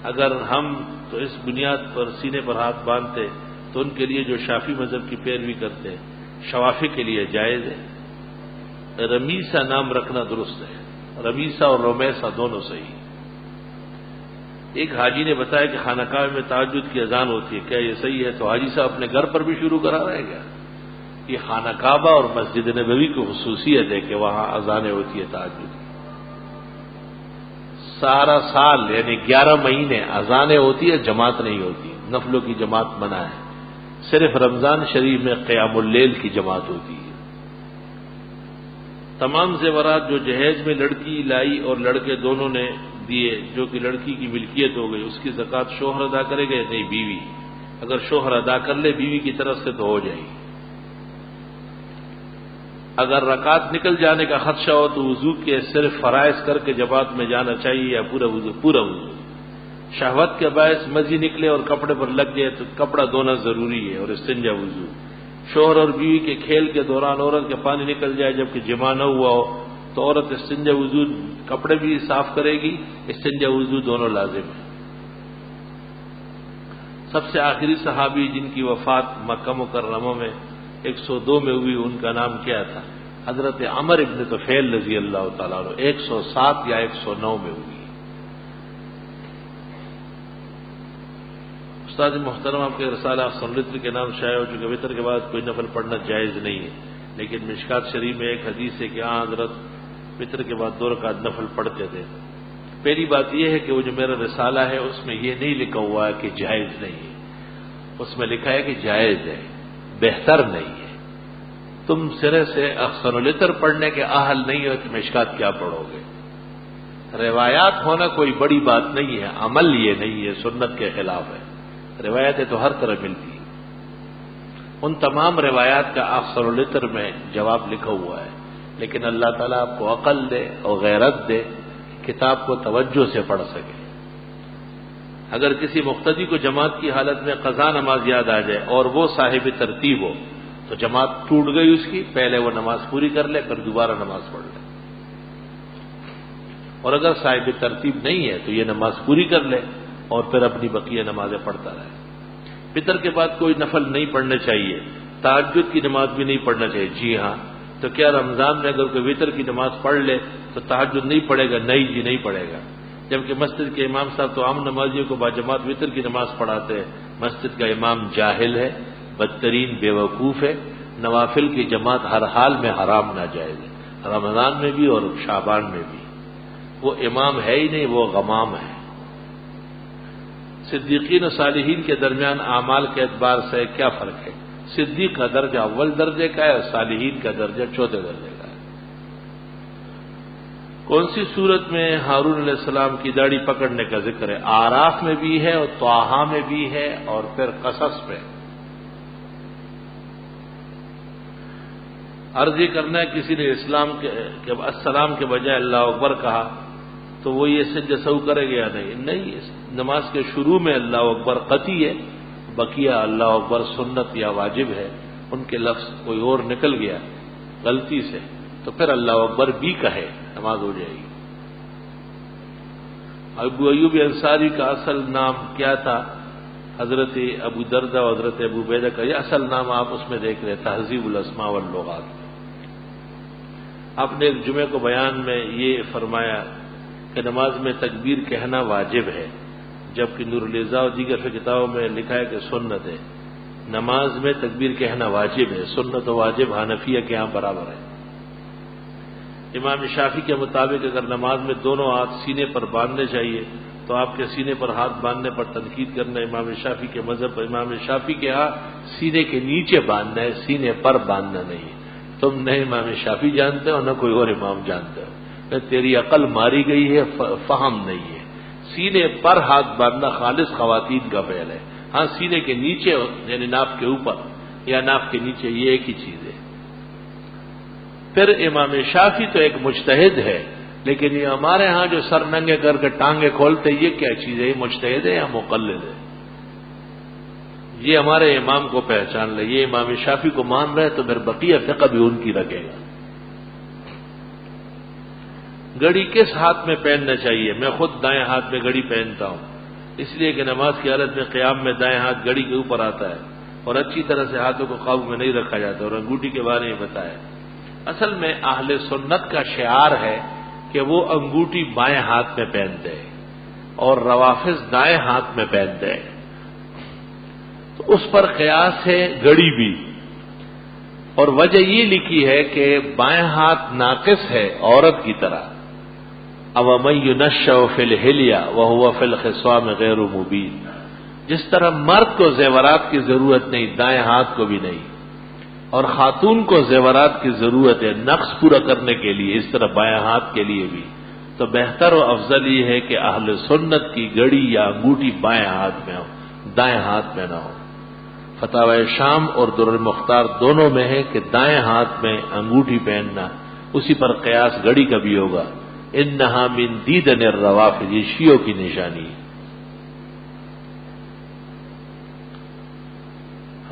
اگر ہم تو اس بنیاد پر سینے پر ہاتھ باندھتے تو ان کے لیے جو شافعی مذہب کی پیروی کرتے ہیں شوافی کے لیے جائز ہے. رمیسا نام رکھنا درست ہے، رمیسا اور رومیسا دونوں صحیح. ایک حاجی نے بتایا کہ خانقاہ میں تہجد کی اذان ہوتی ہے، کیا یہ صحیح ہے؟ تو حاجی صاحب اپنے گھر پر بھی شروع کرا رہے ہیں کیا؟ یہ خانہ کعبہ اور مسجد نبوی کی خصوصیت ہے کہ وہاں اذانیں ہوتی ہے تہجد کی. سارا سال یعنی 11 مہینے اذانیں ہوتی ہے، جماعت نہیں ہوتی، نفلوں کی جماعت منع ہے. صرف رمضان شریف میں قیام اللیل کی جماعت ہوتی ہے. تمام زیورات جو جہیز میں لڑکی لائی اور لڑکے دونوں نے دیے، جو کہ لڑکی کی ملکیت ہو گئی، اس کی زکوٰۃ شوہر ادا کرے گا؟ نہیں، بیوی. اگر شوہر ادا کر لے بیوی کی طرف سے تو ہو جائے گی. اگر رکعت نکل جانے کا خدشہ ہو تو وضو کے صرف فرائض کر کے جماعت میں جانا چاہیے یا پورا وضو؟ پورا وضو. شہوت کے باعث مزی نکلے اور کپڑے پر لگ گئے تو کپڑا دھونا ضروری ہے اور استنجا وضو. شوہر اور بیوی کے کھیل کے دوران عورت کے پانی نکل جائے جبکہ جماع نہ ہوا ہو تو عورت استنجا وضو، کپڑے بھی صاف کرے گی، استنجا وضو دونوں لازم ہیں. سب سے آخری صحابی جن کی وفات مکہ مکرمہ میں 102 میں ہوئی، ان کا نام کیا تھا؟ حضرت عمر ابن طفیل رضی اللہ تعالیٰ عنہ. 107 یا 109 میں ہوئی. استاد محترم، آپ کے رسالہ سنت کے نام شائع ہو چکے. وتر کے بعد کوئی نفل پڑھنا جائز نہیں ہے، لیکن مشکات شریف میں ایک حدیث ہے کہ حضرت وتر کے بعد 2 رکعت نفل پڑھتے تھے. پہلی بات یہ ہے کہ وہ جو میرا رسالہ ہے اس میں یہ نہیں لکھا ہوا ہے کہ جائز نہیں ہے، اس میں لکھا ہے کہ جائز ہے، بہتر نہیں ہے. تم سرے سے احسن الوتر پڑھنے کے اہل نہیں ہو تو مشکات کیا پڑھو گے؟ روایات ہونا کوئی بڑی بات نہیں ہے، عمل یہ نہیں ہے، سنت کے خلاف ہے. روایتیں تو ہر طرح ملتی ہیں. ان تمام روایات کا احسن الوتر میں جواب لکھا ہوا ہے، لیکن اللہ تعالیٰ آپ کو عقل دے اور غیرت دے، کتاب کو توجہ سے پڑھ سکے. اگر کسی مقتدی کو جماعت کی حالت میں قضا نماز یاد آ جائے اور وہ صاحب ترتیب ہو تو جماعت ٹوٹ گئی اس کی، پہلے وہ نماز پوری کر لے پھر دوبارہ نماز پڑھ لے. اور اگر صاحب ترتیب نہیں ہے تو یہ نماز پوری کر لے اور پھر اپنی بقیہ نمازیں پڑھتا رہے. فطر کے بعد کوئی نفل نہیں پڑھنا چاہیے، تہجد کی نماز بھی نہیں پڑھنا چاہیے. جی ہاں، تو کیا رمضان میں اگر کوئی وطر کی نماز پڑھ لے تو تہجد نہیں پڑھے گا؟ نہیں جی، نہیں پڑھے گا. جبکہ مسجد کے امام صاحب تو عام نمازیوں کو باجماعت وطر کی نماز پڑھاتے ہیں. مسجد کا امام جاہل ہے، بدترین بیوقوف ہے. نوافل کی جماعت ہر حال میں حرام ناجائز ہے، رمضان میں بھی اور شعبان میں بھی. وہ امام ہے ہی نہیں، وہ غمام ہے. صدیقین و صالحین کے درمیان اعمال کے اعتبار سے کیا فرق ہے؟ صدیق کا درجہ اول درجے کا ہے اور صالحین کا درجہ چوتھے درجے کا ہے. کون سی صورت میں ہارون علیہ السلام کی داڑھی پکڑنے کا ذکر ہے؟ آراف میں بھی ہے اور طٰہٰ میں بھی ہے اور پھر قصص میں. عرض یہ کرنا ہے کسی نے اسلام کے السلام کے بجائے اللہ اکبر کہا تو وہ یہ سجدہ سہو کرے گا یا نہیں؟ نہیں، نماز کے شروع میں اللہ اکبر قطعی ہے، بقیہ اللہ اکبر سنت یا واجب ہے. ان کے لفظ کوئی اور نکل گیا غلطی سے تو پھر اللہ اکبر بھی کہے، نماز ہو جائے گی. ابو ایوب انصاری کا اصل نام کیا تھا؟ حضرت ابو دردہ اور حضرت ابو عبیدہ کا یہ اصل نام آپ اس میں دیکھ رہے ہیں، تہذیب الاسماء واللغات. آپ نے ایک جمعے کو بیان میں یہ فرمایا کہ نماز میں تکبیر کہنا واجب ہے، جبکہ نور الاضاء اور دیگر کتابوں میں لکھا ہے کہ سنت ہے. نماز میں تکبیر کہنا واجب ہے، سنت و واجب حنفیہ کے ہاں برابر ہے. امام شافعی کے مطابق اگر نماز میں دونوں ہاتھ سینے پر باندھنے چاہیے تو آپ کے سینے پر ہاتھ باندھنے پر تنقید کرنا امام شافعی کے مذہب پر، امام شافعی کے ہاں سینے کے نیچے باندھنا ہے، سینے پر باندھنا نہیں۔ تم نہ امام شافعی جانتے ہو نہ کوئی اور امام جانتے ہو، تیری عقل ماری گئی ہے، فہم نہیں ہے۔ سینے پر ہاتھ باندھنا خالص خواتین کا فعل ہے، ہاں سینے کے نیچے یعنی ناف کے اوپر یا ناف کے نیچے، یہ ایک ہی چیز ہے۔ پھر امام شافعی تو ایک مجتہد ہے، لیکن یہ ہمارے ہاں جو سر ننگے کر کے ٹانگیں کھولتے، یہ کیا چیز ہے؟ یہ مجتہد ہے یا مقلد ہے؟ یہ ہمارے امام کو پہچان لے، یہ امام شافعی کو مان رہے تو پھر بقیہ فقہ بھی ان کی رکھے گا۔ گھڑی کس ہاتھ میں پہننا چاہیے؟ میں خود دائیں ہاتھ میں گھڑی پہنتا ہوں، اس لیے کہ نماز کی حالت میں قیام میں دائیں ہاتھ گھڑی کے اوپر آتا ہے اور اچھی طرح سے ہاتھوں کو قابو میں نہیں رکھا جاتا، اور انگوٹھی کے بارے میں بتایا۔ اصل میں اہل سنت کا شعار ہے کہ وہ انگوٹھی بائیں ہاتھ میں پہنتے ہیں اور روافض دائیں ہاتھ میں پہنتے ہیں، تو اس پر قیاس ہے گھڑی بھی، اور وجہ یہ لکھی ہے کہ بائیں ہاتھ ناقص ہے عورت کی طرح۔ اوَمَن يُنَشَّأُ فِي الْحِلْيَةِ وَهُوَ فِي الْخِصَامِ غَيْرُ مُبِينٍ، جس طرح مرد کو زیورات کی ضرورت نہیں، دائیں ہاتھ کو بھی نہیں، اور خاتون کو زیورات کی ضرورت ہے نقص پورا کرنے کے لیے، اس طرح بائیں ہاتھ کے لیے بھی، تو بہتر و افضل یہ ہے کہ اہل سنت کی گھڑی یا انگوٹھی بائیں ہاتھ میں ہو، دائیں ہاتھ میں نہ ہو۔ فتاوی شام اور در المختار دونوں میں ہے کہ دائیں ہاتھ میں انگوٹھی پہننا، اسی پر قیاس گھڑی کا بھی ہوگا۔ انہا من دیدن الروافض، یہ شیعوں کی نشانی ہے۔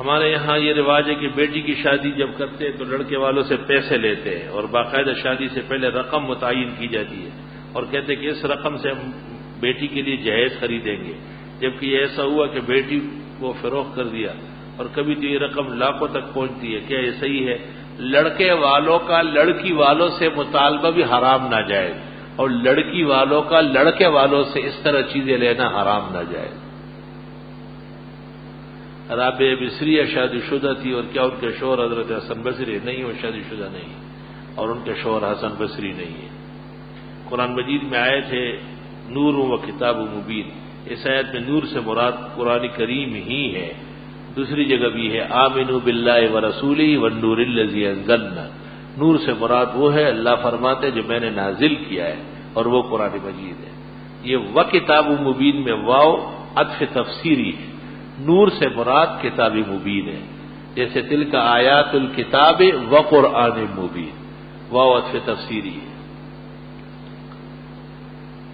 ہمارے یہاں یہ رواج ہے کہ بیٹی کی شادی جب کرتے ہیں تو لڑکے والوں سے پیسے لیتے ہیں، اور باقاعدہ شادی سے پہلے رقم متعین کی جاتی ہے، اور کہتے ہیں کہ اس رقم سے ہم بیٹی کے لیے جہیز خریدیں گے، جبکہ یہ ایسا ہوا کہ بیٹی کو فروخت کر دیا، اور کبھی تو یہ رقم لاکھوں تک پہنچتی ہے۔ کیا یہ صحیح ہے؟ لڑکے والوں کا لڑکی والوں سے مطالبہ بھی حرام ناجائز، اور لڑکی والوں کا لڑکے والوں سے اس طرح چیزیں لینا حرام ناجائز۔ رابعہ بصریہ شادی شدہ تھی، اور کیا ان کے شوہر حضرت حسن بصری؟ نہیں، وہ شادی شدہ نہیں، اور ان کے شوہر حسن بصری نہیں ہے۔ قرآن مجید میں آئے تھے نور و کتاب مبین، اس آیت میں نور سے مراد قرآن کریم ہی ہے۔ دوسری جگہ بھی ہے آمنوا باللہ ورسولہ والنور الذی انزلنا، نور سے مراد وہ ہے اللہ فرماتے جو میں نے نازل کیا ہے، اور وہ قرآن مجید ہے۔ یہ و کتاب مبین میں واو عطف تفسیری ہے، نور سے مراد کتاب مبین ہے، جیسے تلک آیات الکتاب و قرآن مبین، واو عطف تفسیری ہے۔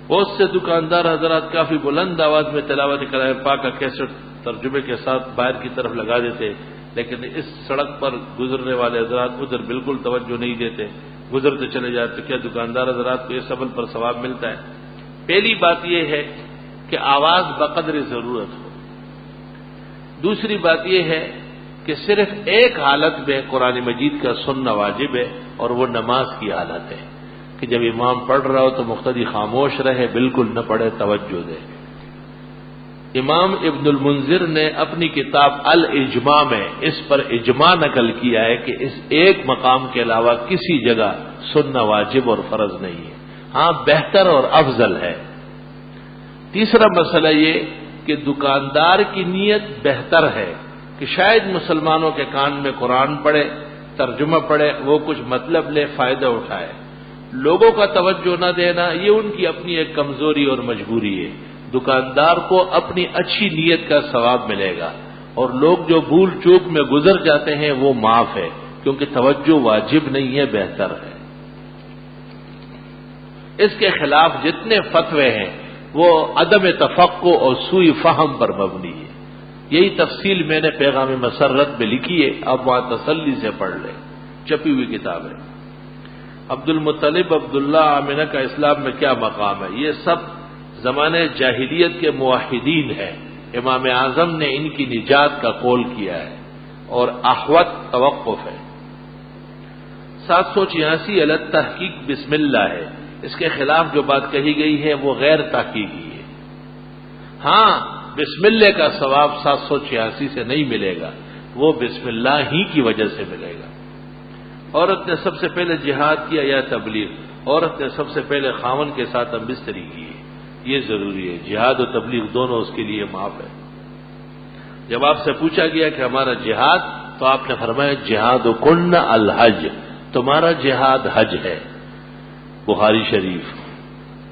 بہت سے دکاندار حضرات کافی بلند آواز میں تلاوت کلام پاک کا کیسٹ ترجمے کے ساتھ باہر کی طرف لگا دیتے، لیکن اس سڑک پر گزرنے والے حضرات ادھر بالکل توجہ نہیں دیتے، گزرتے چلے جاتے۔ کیا دکاندار حضرات کو اس عمل پر ثواب ملتا ہے؟ پہلی بات یہ ہے کہ آواز بقدر ضرورت ہو۔ دوسری بات یہ ہے کہ صرف ایک حالت میں قرآن مجید کا سننا واجب ہے، اور وہ نماز کی حالت ہے کہ جب امام پڑھ رہا ہو تو مقتدی خاموش رہے، بالکل نہ پڑھے، توجہ دے۔ امام ابن المنذر نے اپنی کتاب الاجماع میں اس پر اجماع نقل کیا ہے کہ اس ایک مقام کے علاوہ کسی جگہ سننا واجب اور فرض نہیں ہے، ہاں بہتر اور افضل ہے۔ تیسرا مسئلہ یہ کہ دکاندار کی نیت بہتر ہے کہ شاید مسلمانوں کے کان میں قرآن پڑھے، ترجمہ پڑھے، وہ کچھ مطلب لے، فائدہ اٹھائے۔ لوگوں کا توجہ نہ دینا یہ ان کی اپنی ایک کمزوری اور مجبوری ہے۔ دکاندار کو اپنی اچھی نیت کا ثواب ملے گا، اور لوگ جو بھول چوک میں گزر جاتے ہیں وہ معاف ہے، کیونکہ توجہ واجب نہیں ہے، بہتر ہے۔ اس کے خلاف جتنے فتوے ہیں وہ عدم تفقہ اور سوء فہم پر مبنی ہے۔ یہی تفصیل میں نے پیغام مسرت میں لکھی ہے، آپ وہاں تسلی سے پڑھ لیں، چھپی ہوئی کتاب ہے۔ عبد المطلب عبداللہ آمنہ کا اسلام میں کیا مقام ہے؟ یہ سب زمانے جاہلیت کے موحدین ہیں، امام اعظم نے ان کی نجات کا قول کیا ہے، اور احوط توقف ہے۔ 786 علی التحقیق بسم اللہ ہے، اس کے خلاف جو بات کہی گئی ہے وہ غیر تحقیقی ہے۔ ہاں بسم اللہ کا ثواب 786 سے نہیں ملے گا، وہ بسم اللہ ہی کی وجہ سے ملے گا۔ عورت نے سب سے پہلے جہاد کیا یا تبلیغ؟ عورت نے سب سے پہلے خاوند کے ساتھ ہم بستری کی ہے، یہ ضروری ہے. جہاد و تبلیغ دونوں اس کے لیے معاف ہے. جب آپ سے پوچھا گیا کہ ہمارا جہاد، تو آپ نے فرمایا جہاد کن الحج، تمہارا جہاد حج ہے. بخاری شریف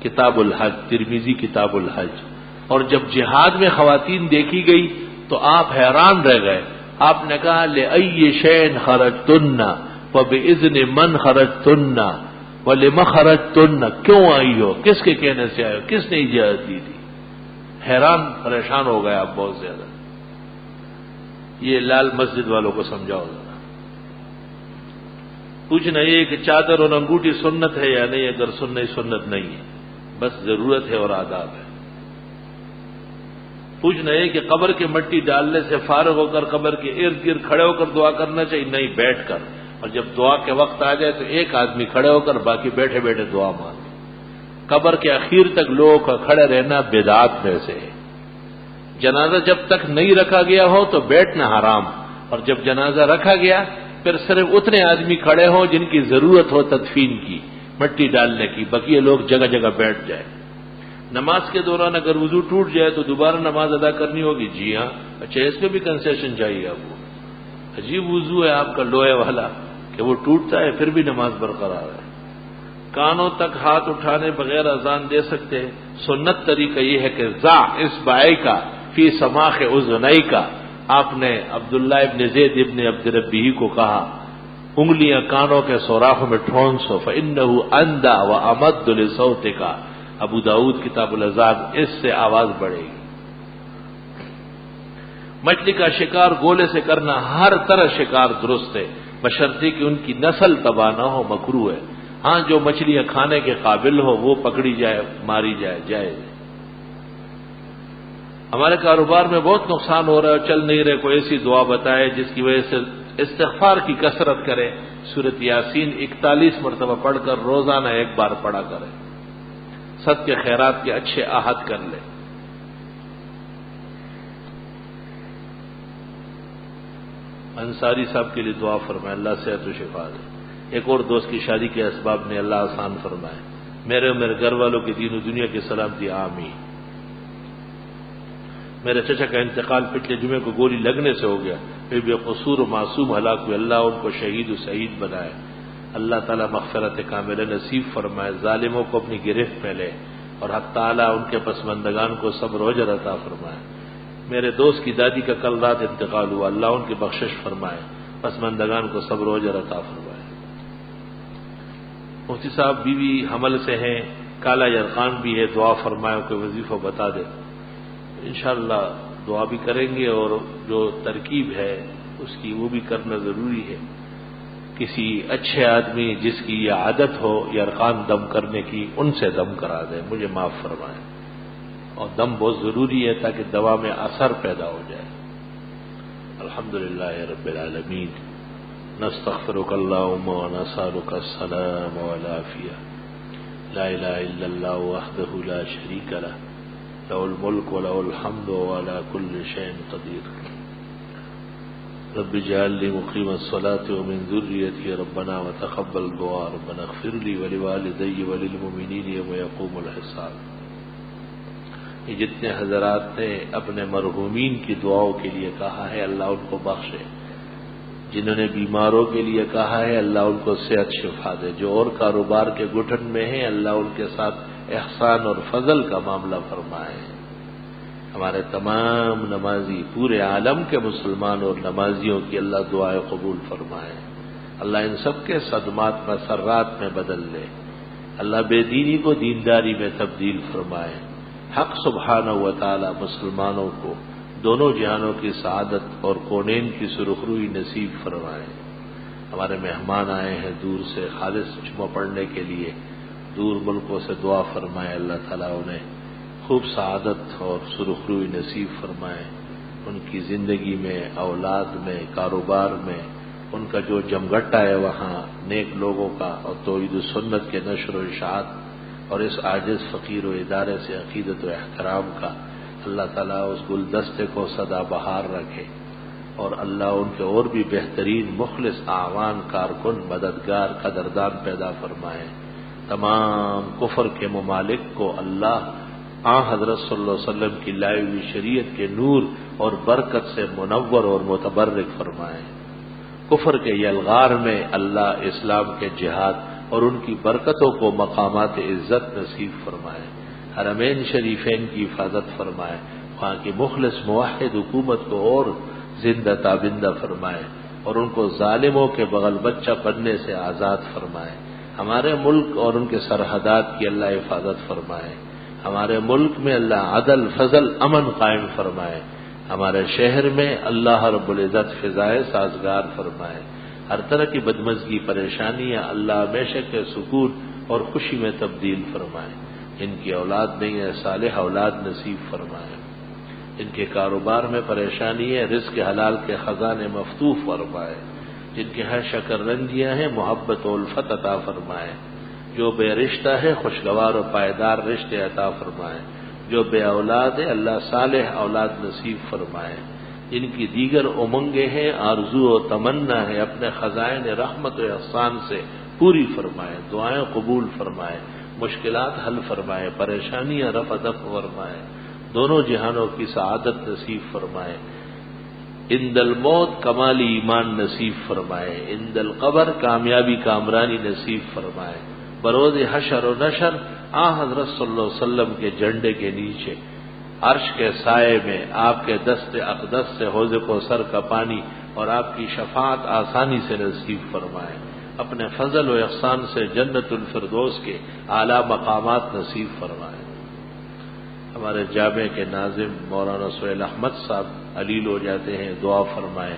کتاب الحج، ترمذی کتاب الحج. اور جب جہاد میں خواتین دیکھی گئی تو آپ حیران رہ گئے. آپ نے کہا لأی شیء خرجتن وبإذن من خرجتن ولم خرجتن، کیوں آئی ہو، کس کے کہنے سے آئے ہو، کس نے اجازت دی تھی؟ حیران پریشان ہو گئے آپ بہت زیادہ. یہ لال مسجد والوں کو سمجھاؤ ذرا. پوچھنا یہ کہ چادر اور انگوٹھی سنت ہے یا نہیں؟ اگر سنت نہیں ہے، بس ضرورت ہے اور آداب ہے. پوچھنا یہ کہ قبر کے مٹی ڈالنے سے فارغ ہو کر قبر کے ارد گرد کھڑے ہو کر دعا کرنا چاہیے؟ نہیں، بیٹھ کر. اور جب دعا کے وقت آ جائے تو ایک آدمی کھڑے ہو کر، باقی بیٹھے بیٹھے دعا مانگے. قبر کے اخیر تک لوگوں کا کھڑے رہنا بدعات میں سے ہے. جنازہ جب تک نہیں رکھا گیا ہو تو بیٹھنا حرام، اور جب جنازہ رکھا گیا پھر صرف اتنے آدمی کھڑے ہوں جن کی ضرورت ہو تدفین کی، مٹی ڈالنے کی، بقیہ لوگ جگہ جگہ بیٹھ جائیں. نماز کے دوران اگر وضو ٹوٹ جائے تو دوبارہ نماز ادا کرنی ہوگی؟ جی ہاں. اچھا، اس میں بھی کنسیشن چاہیے آپ کو؟ عجیب وضو ہے آپ کا لوہے والا کہ وہ ٹوٹتا ہے پھر بھی نماز برقرار ہے. کانوں تک ہاتھ اٹھانے بغیر اذان دے سکتے ہیں. سنت طریقہ یہ ہے کہ ذا اس بائی کا فی سماخ اذنئی کا. آپ نے عبداللہ ابن زید ابن عبد ربی کو کہا انگلیاں کانوں کے سوراخوں میں ٹھونسو فإنہ اندى وامد لصوتک. ابو داؤد کتاب الاذان. اس سے آواز بڑھے گی. مچھلی کا شکار گولے سے کرنا ہر طرح شکار درست ہے، بشرطے کہ ان کی نسل تباہ نہ ہو، مکروہ ہے. ہاں، جو مچھلیاں کھانے کے قابل ہو وہ پکڑی جائے، ماری جائے، جائز ہے. ہمارے کاروبار میں بہت نقصان ہو رہا ہے، چل نہیں رہے، کوئی ایسی دعا بتائے جس کی وجہ سے استغفار کی کثرت کرے. سورۃ یاسین 41 مرتبہ پڑھ کر روزانہ ایک بار پڑھا کرے. صدقے خیرات کے اچھے عہد کر لے. انصاری صاحب کے لیے دعا فرمائے، اللہ صحت و شفا دے. ایک اور دوست کی شادی کے اسباب نے اللہ آسان فرمائے. میرے اور میرے گھر والوں کی دین و دنیا کی سلامتی آمین. میرے چچا کا انتقال پچھلے جمعے کو گولی لگنے سے ہو گیا، پھر بے قصور و معصوم ہلاک ہوئے. اللہ ان کو شہید و سعید بنائے. اللہ تعالیٰ مغفرت کاملہ نصیب فرمائے. ظالموں کو اپنی گرفت میں لے اور حق تعالیٰ ان کے پسماندگان کو صبر و اجر عطا فرمائے. میرے دوست کی دادی کا کل رات انتقال ہوا، اللہ ان کی بخشش فرمائے، پسماندگان کو صبر و اجر عطا فرمائے. مفتی صاحب بیوی حمل سے ہیں، کالا یرقان بھی ہے، دعا فرمائے، کوئی وظیفہ بتا دے. انشاءاللہ دعا بھی کریں گے اور جو ترکیب ہے اس کی وہ بھی کرنا ضروری ہے. کسی اچھے آدمی جس کی یہ عادت ہو یرقان دم کرنے کی، ان سے دم کرا دیں، مجھے معاف فرمائیں. اور دم بہت ضروری ہے تاکہ دوا میں اثر پیدا ہو جائے. الحمدللہ رب العالمین. نستغفرک اللہم ونسألک السلام والعافیہ. لا الہ الا اللہ وحدہ لا شریک لہ لہ الملک ولہ الحمد وعلی کل شیء قدیر. رب اجعل لي مقيم الصلاة ومن ذريتي ربنا وتقبل دعاء ربنا اغفر لي ولوالدي وللمؤمنين يوم يقوم الحساب. یہ جتنے حضرات نے اپنے مرحومین کی دعاؤں کے لیے کہا ہے اللہ ان کو بخشے، جنہوں نے بیماروں کے لیے کہا ہے اللہ ان کو صحت شفا دے، جو اور کاروبار کے گھٹن میں ہیں اللہ ان کے ساتھ احسان اور فضل کا معاملہ فرمائے. ہمارے تمام نمازی پورے عالم کے مسلمان اور نمازیوں کی اللہ دعائیں قبول فرمائے. اللہ ان سب کے صدمات مسرات میں بدل لے. اللہ بے دینی کو دینداری میں تبدیل فرمائے. حق سبحانہ و تعالی مسلمانوں کو دونوں جہانوں کی سعادت اور کونین کی سرخروئی نصیب فرمائے. ہمارے مہمان آئے ہیں دور سے خالص جمعہ پڑھنے کے لیے، دور ملکوں سے دعا فرمائے اللہ تعالیٰ انہیں خوب سعادت اور سرخروئی نصیب فرمائے. ان کی زندگی میں، اولاد میں، کاروبار میں ان کا جو جمگٹا ہے وہاں نیک لوگوں کا اور توحید و سنت کے نشر و اشاعت اور اس عاجز فقیر و ادارے سے عقیدت و احترام کا اللہ تعالیٰ اس گلدستے کو سدا بہار رکھے اور اللہ ان کے اور بھی بہترین مخلص اعوان، کارکن، مددگار، قدردان پیدا فرمائے. تمام کفر کے ممالک کو اللہ حضرت صلی اللہ علیہ وسلم کی لائی ہوئی شریعت کے نور اور برکت سے منور اور متبرک فرمائے۔ کفر کے یلغار میں اللہ اسلام کے جہاد اور ان کی برکتوں کو مقامات عزت نصیب فرمائے۔ حرمین شریفین کی حفاظت فرمائے، وہاں کی مخلص موحد حکومت کو اور زندہ تابندہ فرمائے اور ان کو ظالموں کے بغل بچہ بننے سے آزاد فرمائے۔ ہمارے ملک اور ان کے سرحدات کی اللہ حفاظت فرمائے۔ ہمارے ملک میں اللہ عدل، فضل، امن قائم فرمائے۔ ہمارے شہر میں اللہ رب العزت فضائے سازگار فرمائے۔ ہر طرح کی بدمزگی، پریشانیاں اللہ ہمیشہ کے سکون اور خوشی میں تبدیل فرمائے۔ ان کی اولاد نہیں ہے، صالح اولاد نصیب فرمائے۔ ان کے کاروبار میں پریشانی ہے، رزق حلال کے خزانے مفتوح فرمائے۔ جن کے ہر شکر رنجیاں ہیں، محبت و الفت عطا فرمائے۔ جو بے رشتہ ہے، خوشگوار و پائیدار رشتے عطا فرمائے۔ جو بے اولاد ہے، اللہ صالح اولاد نصیب فرمائے۔ جن کی دیگر امنگیں ہیں، آرزو و تمنا ہے، اپنے خزائن رحمت و احسان سے پوری فرمائے۔ دعائیں قبول فرمائے، مشکلات حل فرمائے، پریشانیاں رفع دفع فرمائے، دونوں جہانوں کی سعادت نصیب فرمائے۔ عند الموت کمالی ایمان نصیب فرمائے، عند القبر کامیابی کامرانی نصیب فرمائے۔ بروز حشر و نشر حضرت صلی اللہ علیہ وسلم کے جھنڈے کے نیچے عرش کے سائے میں آپ کے دست اقدس سے حوض کوثر کا پانی اور آپ کی شفاعت آسانی سے نصیب فرمائے۔ اپنے فضل و احسان سے جنت الفردوس کے اعلیٰ مقامات نصیب فرمائے۔ ہمارے جامع کے ناظم مولانا سہیل احمد صاحب علیل ہو جاتے ہیں، دعا فرمائے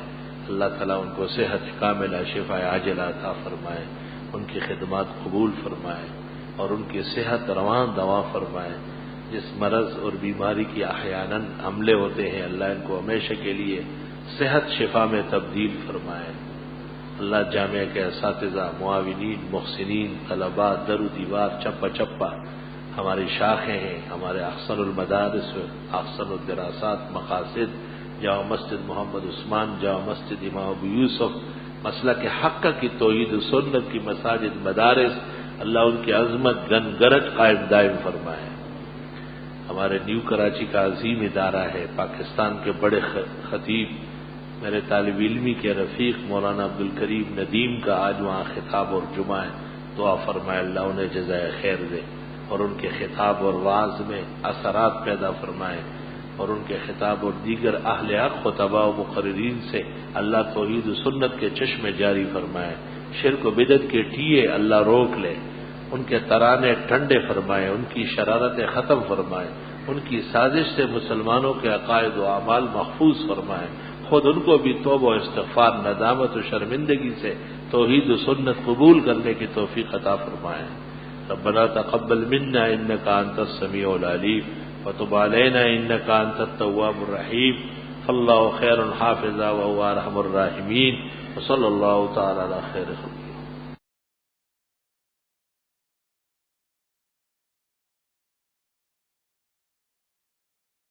اللہ تعالیٰ ان کو صحت کاملہ، شفا عاجلہ عطا فرمائے، ان کی خدمات قبول فرمائے اور ان کی صحت رواں دوا فرمائے۔ جس مرض اور بیماری کی احیاناً حملے ہوتے ہیں، اللہ ان کو ہمیشہ کے لیے صحت شفا میں تبدیل فرمائے۔ اللہ جامعہ کے اساتذہ، معاونین، محسنین، طلباء، در و دیوار، چپا چپا ہماری شاخیں ہیں، ہمارے احسن المدارس، احسن الدراسات، مقاصد، جامع مسجد محمد عثمان، جامع مسجد امام ابو یوسف، مسلک حق کی توحید و سنت کی مساجد، مدارس، اللہ ان کی عظمت گن گرج قائم دائم فرمائے۔ ہمارے نیو کراچی کا عظیم ادارہ ہے، پاکستان کے بڑے خطیب میرے طالب علمی کے رفیق مولانا عبدالکریم ندیم کا آج وہاں خطاب اور جمعہ ہے، دعا فرمائے اللہ انہیں جزائے خیر دے اور ان کے خطاب اور وعظ میں اثرات پیدا فرمائے اور ان کے خطاب اور دیگر اہل حق خطباء و مقررین سے اللہ توحید و سنت کے چشمے جاری فرمائے، شرک و بدعت کے ٹیے اللہ روک لے، ان کے ترانے ٹھنڈے فرمائے، ان کی شرارتیں ختم فرمائے، ان کی سازش سے مسلمانوں کے عقائد و اعمال محفوظ فرمائے، خود ان کو بھی توبہ و استغفار، ندامت و شرمندگی سے توحید و سنت قبول کرنے کی توفیق عطا فرمائے۔ ربنا تقبل منا انك انت السميع العليم وتب علينا انك انت التواب الرحيم فالله خير حافظا وهو ارحم الراحمين وصلى الله تعالى على خير خلقه